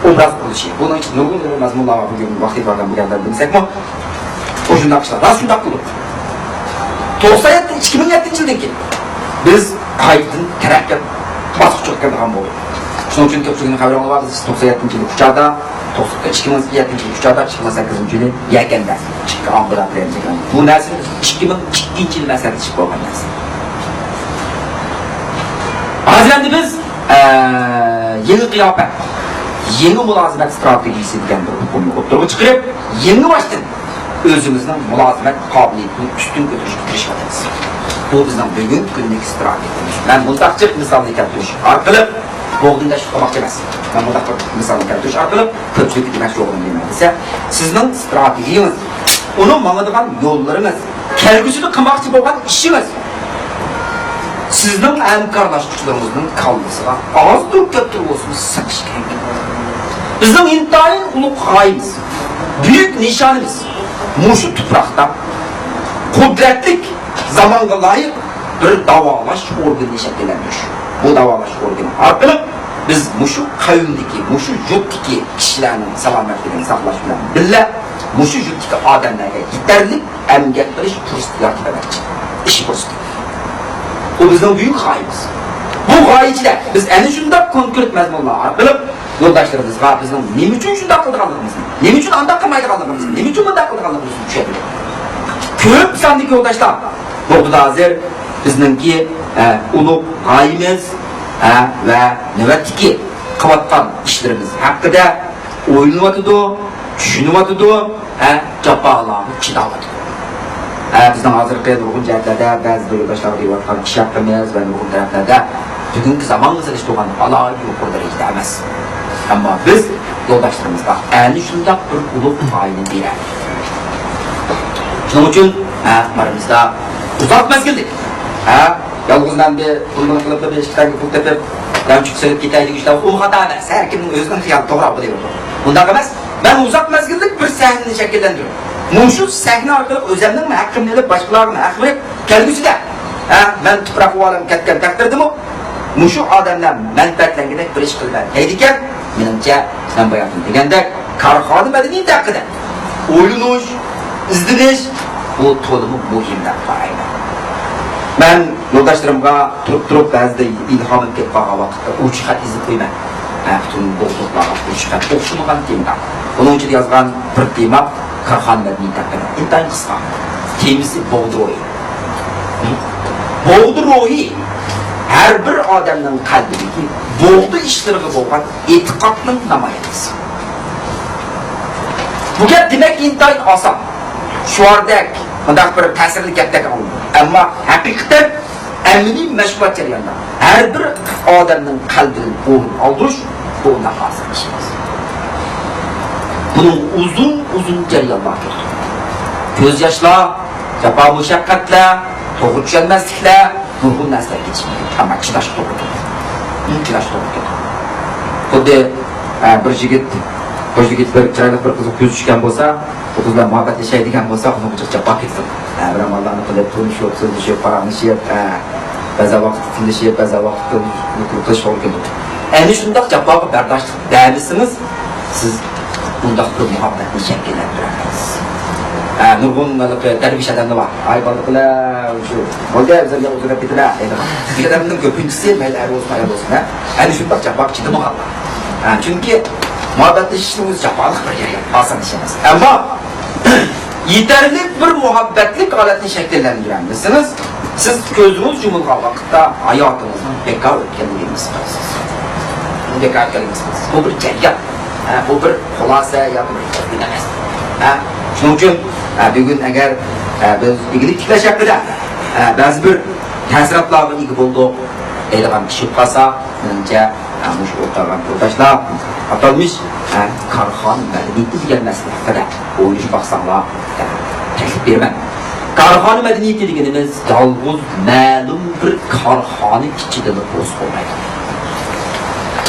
obraz qurilishi. Buning uchun nurg'un mazmunlar va bugun vaqt bergan bo'lganlar bilsakmi, o'shunday ishlar, shunday qildik. 2007-yildan keyin biz qaytadan taraqqiyot bosqichiga kirgan bo'ldik. Shuning uchun ko'pchilikning xabari olasiz, 97-yil Kuchada, 2007-yil Kuchada, 2008-yil Yakanda chiqqan ambulatoriyada chiqqan. Bu narsa 2002-yil masalasi chiqib qolgan narsa. Hozir biz yangi qiyofat, yangi mulozimat strategiyasi degan bir hukumni o'tirib chiqarib, yangi boshdan o'zimizning mulozimat qobiliyatini ustun ko'tarishga tirishamiz. Bu bizning bugungi kunlik strategiyamiz. Men mustaqil misolni keltirish orqali Boğdunda şu kamak demez. Ben burada misalını keltiriş arkalıp köpçülük demek yoğun demediyse sizin stratejiniz, onun mağadıgan yollarınız, kelgüsünü kımakçı boğan işiniz, sizin emkarlaşmışlarınızın kalmasına azdır köptür olsun sıkışken. Bizim intihayın ulu gayemiz, büyük nişanımız, muşu toprakta kudretlik zamanga layık bir davalaş organı şekillenmiş. Bu davalaş organı arkalıp biz muşu kavimdeki, muşu yurttaki kişilerin selametliğini saklaşmadan bile muşu yurttaki adamlara yeterli emgek kılış fırsatı vermek. İşi fırsatı. Bu bizim büyük gayemiz. Bu gayeciler biz en şunda konkret mezmunlar arkalıp yoldaşlarımızga bizim ne için şunda kıldığımızı, ne için anda kılmaydıklarımızı, ne için bunda kıldığımızı düşebilir. Köp sandık yoldaşlar. Bu da hazır bizimki ulu gayemiz ve nöbetki kıvatkan işlerimiz hakkında oylanıvatıdı, düşünüvatıdı, capalarını çıdavatıdı. Bizden hazır kıyadırgın cihetlerde bazı yoldaşlar diyorlar kişi hakkımız ve nurgun taraflarda bugünkü zamanımızda işte olan Allah'a gibi kurları gidemez. Ama biz yoldaşlarımızda en şunda bir ulu fayını birer. Şunun için aramızda uzak mezgildik. Yalnızdan bir bulmanı kılıp da bir eşkiden kılıp tepip yançık söyleyip giteydik işte o hata emez. Her kimin özünün hıyatı doğru diyor. Bundan emez. Ben uzak mezgildik bir sahneni şekillendiriyorum. Muşu sahne arkalık özemden mi hakkım edip başkalarına hakkım edip kelgüsü de. Ben toprak ovalım ketken takdirdim o. Muşu adamdan menfaatlenginek bir iş kılmaya deydiken menimce sen bayatın degende karxanı medeniyeti hakkında oylunuş, izdiniş bu tolumu muhimden farayla. Ben yoldaşlarımga turup bazıda ilham etip bağa vakitte uçukat izi koyman. Bütün boğduklarga uçukat okşumugan temda. Bunun için yazgan bir tema karxanı medeniyeti hakkında. İntayın kısqa. Temisi boğdu rohi. Boğdu rohi her bir adamın kalbindeki boğdu işlerine boğan etikatının namayeniz. Bu gap demek intayın asan. Şu ardek, bundak bir tesirli gapdek alınır. Ama hakikaten emni meşruat jarayonda her bir adamın kalbinin boğun aldırış, boğuna hazır işimiz. Bunun uzun jarayonlar var. Göz yaşla, capa muşakkatla, toğut düşenmezlikle, nurgun nesler geçmiyor. Ama çıdaş doğru. Çıdaş doğru. O da bir jigit bir çaylık bir kızı göz düşken bolsa, o kızla muhabbet yaşaydigan bolsa, onu bıçakça bakırsın. Bir Allah'ını kılıp turuşuyor, sözleşiyor, paranışıyor, baza vakit tindişiyor, baza vakit kurtuluş olur gibi. Yani şundak cevabı berdaşlık değerlisiniz, siz bundak bir muhabbetin şekillendiremez. Nurgun derviş adamı var. Ay balıklar şu. Model bize uzun bittiler. Bir adamın köpüncüsü mel olsun ayol olsun. Yani şundak cevap çıktı muhabbet. Çünkü muhabbetle işiniz cevaplık bir yer basan işiniz. Ama yeterli bir muhabbetlik aletini şekillendiremezsiniz. Siz gözünüz yumulgan vakitte hayatınızın bekar ötkenliğini istiyorsunuz. Bekar ötkenliğini bu bir ceryan. Bu bir kolasa ya bir bilemez. Şunun için bugün eğer biz ilgili tiklaş hakkında bazı bir təsiratlarına ilgi buldu eyleğen kişi kalsa önce bu ortadan yoldaşlar atalmış karxan medeniyeti gelmesine kadar oyuncu baksanlar teklif vermem. Karxan medeniyeti degenimiz yalnız məlum bir karxanı içinde boz olmaydı.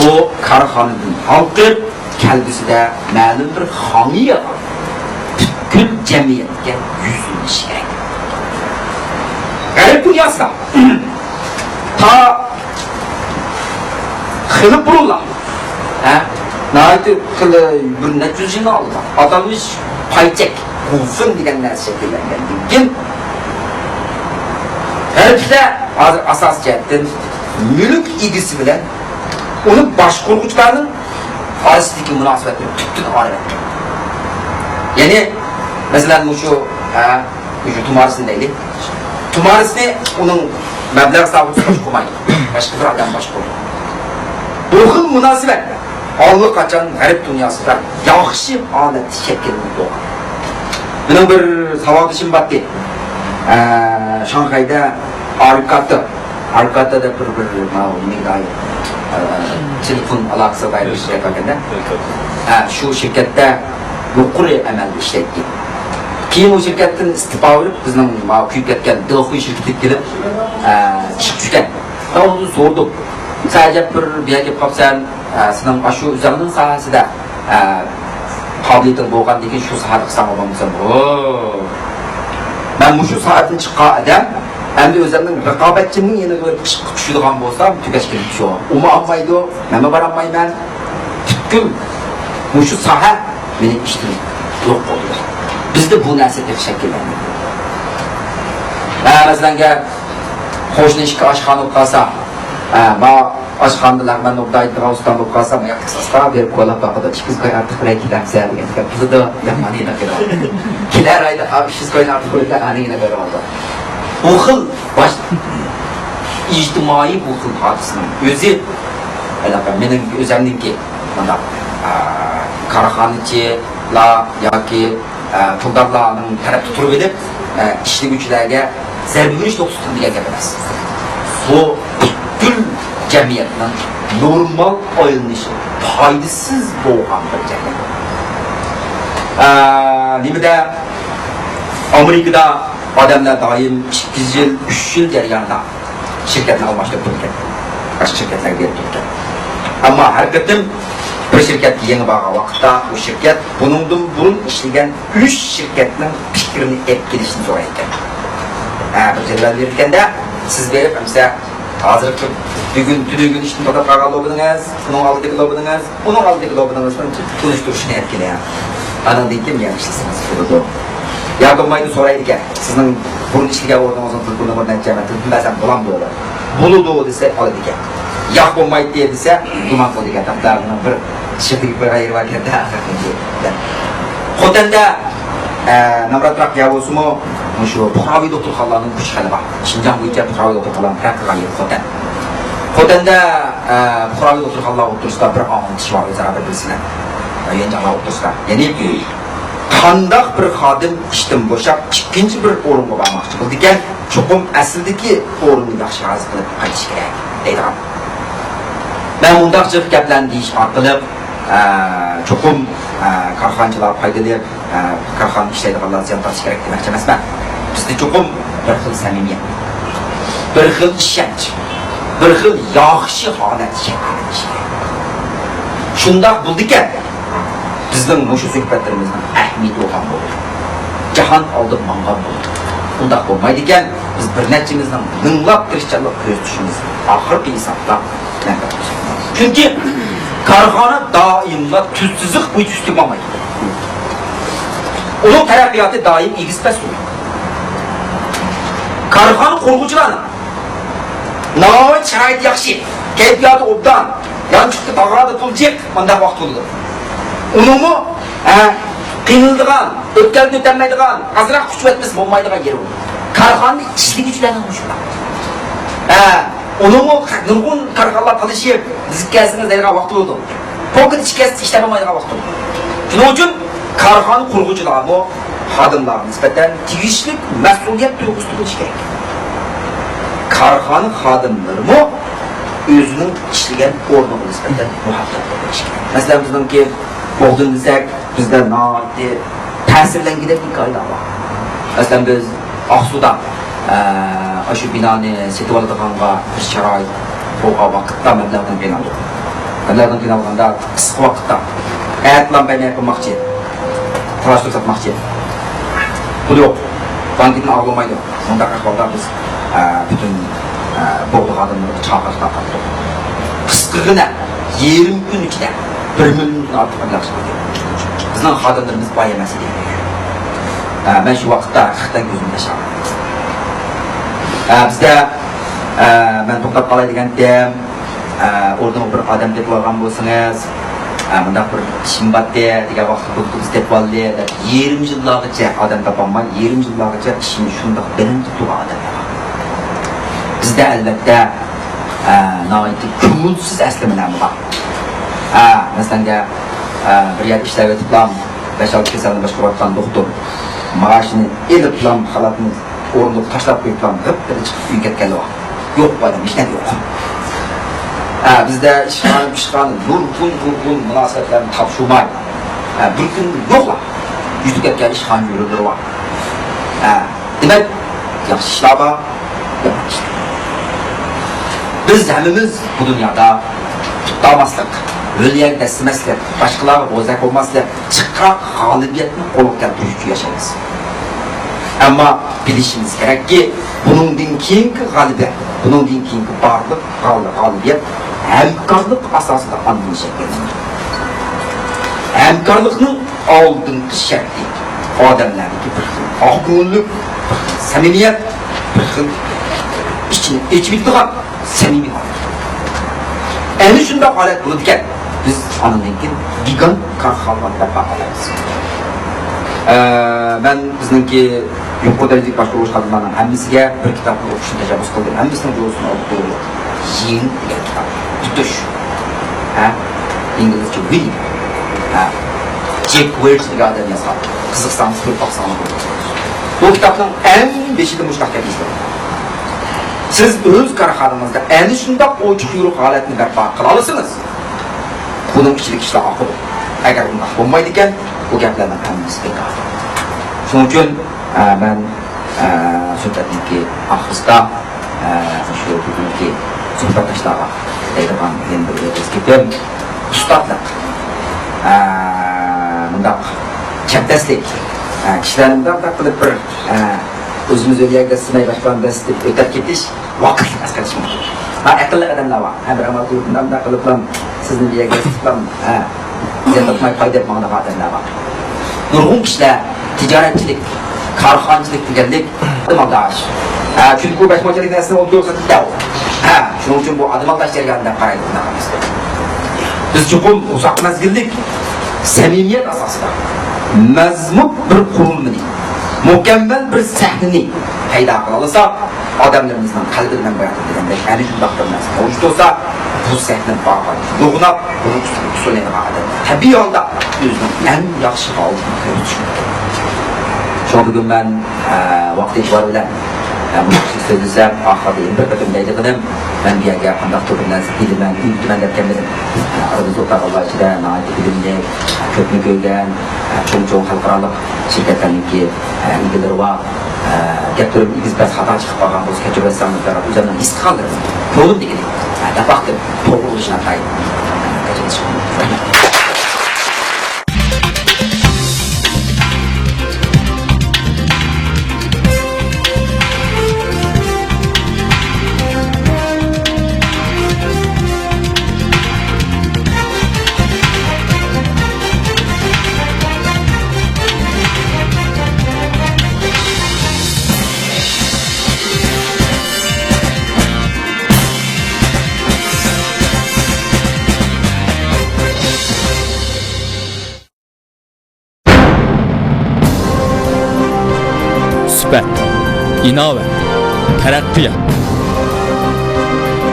Bu karxanın halkı kelbisinde məlum bir xamiye var. Bütün cemiyetke yüzünü şirek. Garip dünyasında ta kılıp bulurlar. Nâhayeti kılı bir necüzünü aldılar. Adammış payçek, kufun diyenler şekillendiğin garipte asas cihetten mülk ilgisi bilen onun başkurguçlarının arasındaki münasebetini tüttün ayrı. Yani mesela şu tumarisini değil. Tumarisini onun meblağ sahibi tutmuş koymaydı. Başka bir adam başkuruyor. Bu münasebet Allah kaçan garip dünyasında yaxşı alet şeklinde doğar. Bunun bir savadışım battı. Şanghay'da Arif Kartı Arkada da bir telefon alakası dair bir şirket varken şu şirkette yuqori amalda ishlaydi. Keyin o şirkatdan istifa berib, bizning kuyib ketgan Dilxoy shirkatiga kelib chiqib tushgan. Uni so'rdik. Sadece bir yerga qolsan, sening shu o'zingning sohasida qobiliyating bo'lgandan shu sohada qilsang bo'lmasam, men shu soatdan chiqqan odam endi o'zimning raqobatchimning yana bir chiqib tushadigan bo'lsam, tugash kerak shu. Uni olmaydi, men borolmayman. Butkul shu soha mening ishim yo'q bo'ldi. Bizda bu narsa deb shakllandi. Masalan, qo'shnishga oshxona bo'lib qolsa, oshxonada lag'man o'qdaydi, Roston bo'lib qolsa, men qisqa berib qo'yib baqida 200 qo'y ortiq bilan ketamiz degan gap. Bizda yamani naqara. Kelar oyda 200 qo'y ortiq qo'yib anina beradi. Bu xil ijtimoiy bu xil hodisani o'zi mening o'zimningki mana korxonachilar yoki puldarlarning tarafda turib edib ishlovchilarga zarba berish to'g'risida degan gap emas. Bu butkul jamiyatning normal o'ylanishi foydasiz bo'lgan bir jamiyat. Nimada Amerikada odamlar doim 2 yil, 3 yil jarayonida shirkatni almashtirib turgan. Boshqa shirkatlarga berib turgan. Ammo har qatim bir shirkatga yangi bo'lgan vaqtda u shirkat buningdan burun ishlagan 3 shirkatning fikrini olib kelishni so'raydi. Bir jadval berganda siz berib, mesela hozirgi bugun ishni to'xtatib qolgan lobidingiz, uning oldidagi lobidingiz, uning oldidagi lobidingizdan tunishtirishni olib kelyapti. Anadan keyin yana ishlaysiz. Ya bo'lmaydi so'raydi ekan. Sizning burun ishlagan o'rningizni buni bir natijani bilmasam bo'lamdi o'zi. Bo'ludi desa oladi ekan. Yo'q bo'lmaydi desa, guman qiladi ekan. Taqdirning bir shirkatga bir g'ayri vakilda Xotanda namratroq yavosimi shu Buxoroviy doktorxonalarning kuch g'alaba. Shinjon bo'yicha Buxoroviy doktorxonalarning taraqqiyoti yo'q Xotan. Xotanda Buxoroviy doktorxonalar o'rtasida bir anglish bor, o'zaro bir-birsini. Yangi o'rtasida. Ya'ni qandaq bir xodim ishdan bo'shab ikkinchi bir o'ringa bormoqchi bo'ldi ekan, cho'qim aslidagi o'rinni yaxshi hozir qilib qaytish kerak deydilar. Men undaqcha gaplarni deyish orqali cho'qim korxonachilar foydali korxona ishlaydiganlar ziyon tortish kerak demoqchi emasman. Bizda cho'qim bir xil samimiyat, bir xil ishonch, bir xil yaxshi holat shakllanish kerak. Shundoq bo'ldi ekan, bizning mushu suhbatlarimizning ahamiyati bo'lgan bo'ldi. Jahon oldi mangan bo'ldi. Undaq bo'lmaydi ekan, biz bir nechimizning minglab tirishchilik ko'z tushimiz oxirgi hisobda chunki korxona doimla tuzsiziq bo'yicha ustun bo'lmaydi. Uning taraqqiyoti doim egizpas bo'ladi. Korxona qurg'uvchilari noy sharoit yaxshi, kayfiyati obdan, yanchiqda tog'rada pul jiq, bunday vaqt bo'ladi. Uningmi qiynaladigan, o'tkazib o'tolmaydigan, azroq kuch-quvvatimiz bo'lmaydigan yeri bu. Korxonaning ishlig'ichilarning shular. Uningmi nurg'un korxonalar qilishib, zikkasingiz deydigan vaqt bo'ldi. Pocket ichkasi ishlab olmaydigan vaqt bo'ldi. Shuning uchun korxona qurg'uvchilarmi xodimlarga nisbatan tegishli mas'uliyat tuyg'usi bo'lishi kerak. Korxona xodimlarimi o'zining ishlagan o'rniga nisbatan muhabbat bo'lishi kerak. Masalan, bizningki Bo'g'din desak, bizda nooddiy ta'sirlangan hikoyalar bor. Masalan, biz Oqsuda shu binoni setib oladiganға bir sharoit bo'lgan vaqtda mablag'dan qiynaldik. Mablag'dan qiynalganda qisqa vaqtda ayatlan bayna qilmoqchi, talashib sotmoqchi. Pul yo'q, bankdan ololmaydi. Bunday ahvolda biz bütün bo'g'di xodimlarni chaqirib qoldik. Qisqagina 20 kun ichida 1 million ortiq mablag' chiqdi. Bizning xodimlarimiz boy emas edi. Men shu vaqtda haqiqatan ko'zim yashardi. Bizda men to'xtab qolay degandim, o'rniga bir odam deb olgan bo'lsangiz, bundaq bir ishim bor degan vaqtda biz deb oldi. 20 yillargacha odam topolmay, 20 yillargacha ishini shundoq bilinib turgan odam. Bizda albatta noiti ko'ngilsiz aslimalar bor. Masalan, bir yer ishlab o'tiblam, 5-6 kasalni boshqarayotgan doktor maoshini elib bilan xalatni o'rniga tashlab qo'yiblam, g'ip chiqib uyga ketganlar. yo'q bo'ladi, hech narsa yo'q. Bizda ishxona nurg'un munosabatlarni topshirmay, bir kun yo'qlar. Yuzga ketgan ishxona yurib bor. Demak, yaxshi ishlar bor, yomon ishlar. Biz hammamiz bu dunyoda tutmaslik, o'lgan dasmaslik, boshqalarga bo'zak bo'lmaslik, chiqqan g'olibiyatni qo'lga keltirishga yashaymiz. Ammo bilishimiz kerakki, buningdan keyingi g'olibiyat, buningdan keyingi barliq g'olibiyat hamkorlik asosida amalga oshiriladi. Hamkorlikning oldingi sharti odamlarga bir xil oqko'ngillik, samimiyat, bir xil ichini echibdigan samimiyat. Ana shunday holat bo'ladi ekan, biz ondan keyin gigant qahramonlar topamiz. Ben bizningki yuqori darajadagi boshqaruv xodimlarining hammasiga bir kitobni o'qishni tajabbus qildim. Hammasining yo'lini olib qo'ydim. Yeng degan kitob. Tutush. İngilizce will. Jack Welch degan odam yozgan. Qiziqsangiz ko'p o'qisanglar bo'ladi. Bu kitobning eng beshida mushtaqqa izlab. Siz o'z korxonangizda ana shunday ochiq yo'q holatni barpo qila olasiz. Buning ichida ishlar oqib. Agar bunday bo'lmaydi ekan, bu gaplarning hammasi bekor. Shuning uchun men suhbatniki oxirida shu bugungi suhbatdoshlarga aytgan endi biz ketib ustadlar bunday chapdastlik kishilarni bunday qilib bir o'zimiz o'ylayga sinay boshqanda deb o'tib ketish vaqtli asqatish mumkin. Aqlli odamlar bor. Bir amal qilib bunday qilib sizni bir yerga siqlam ziyatotmay foyda etmoqda odamlar bor. Nurg'un kishilar tijoratchilik, korxonchilik deganlik amaldash. Chunki bu bashmochilik narsani olib yo'qsa dav. Shuning uchun bu amaldash jarayonidan qaraydi bunaqamiz. Biz chuqur uzoq mezgillik samimiyat asosida mazmun bir qurilmani, mukammal bir sahnani paydo qila olsak, odamlarimizning qalbidan bayon etilgandek ana shunday qilamiz. Mavjud bo'lsa, bu sahna bog'lanib, yo'g'inab, buni usulini qiladi. Tabiiy holda o'zining eng yaxshi holatini ko'rish. Bugun ben vakti itibarı bilen bu sözler ahadiyim bir takım deydiğim ben bir yerge qandaq to'pindan sizdeydim ben ülkümen derkenmedim aradız otar Allah içinde naiti bilimli köpünü köygen çoğun halkaralık şirketlerindeki ilgileri var geptirip biz biraz hata çıkıp bağlan boz keçip etsamızlara üzerinden his kaldırdım yolum dikili yapaktım doğru oluşuna kayıp kaçırmışım. İnovat, taraqqiyot.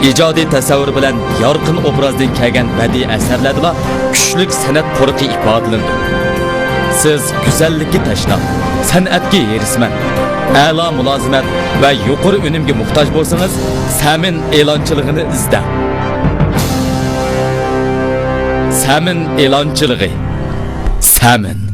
Ijodiy tasavvur bilan yorqin obrazdan kelgan badiiy asarlarda kuchli san'at qo'riqi ifodalandi. Siz go'zallikka tashnab, san'atga erisman, a'lo mulozimat va yuqori unumga muhtoj bo'lsangiz, Samin e'lonchiligini izlang. Samin e'lonchiligi. Samin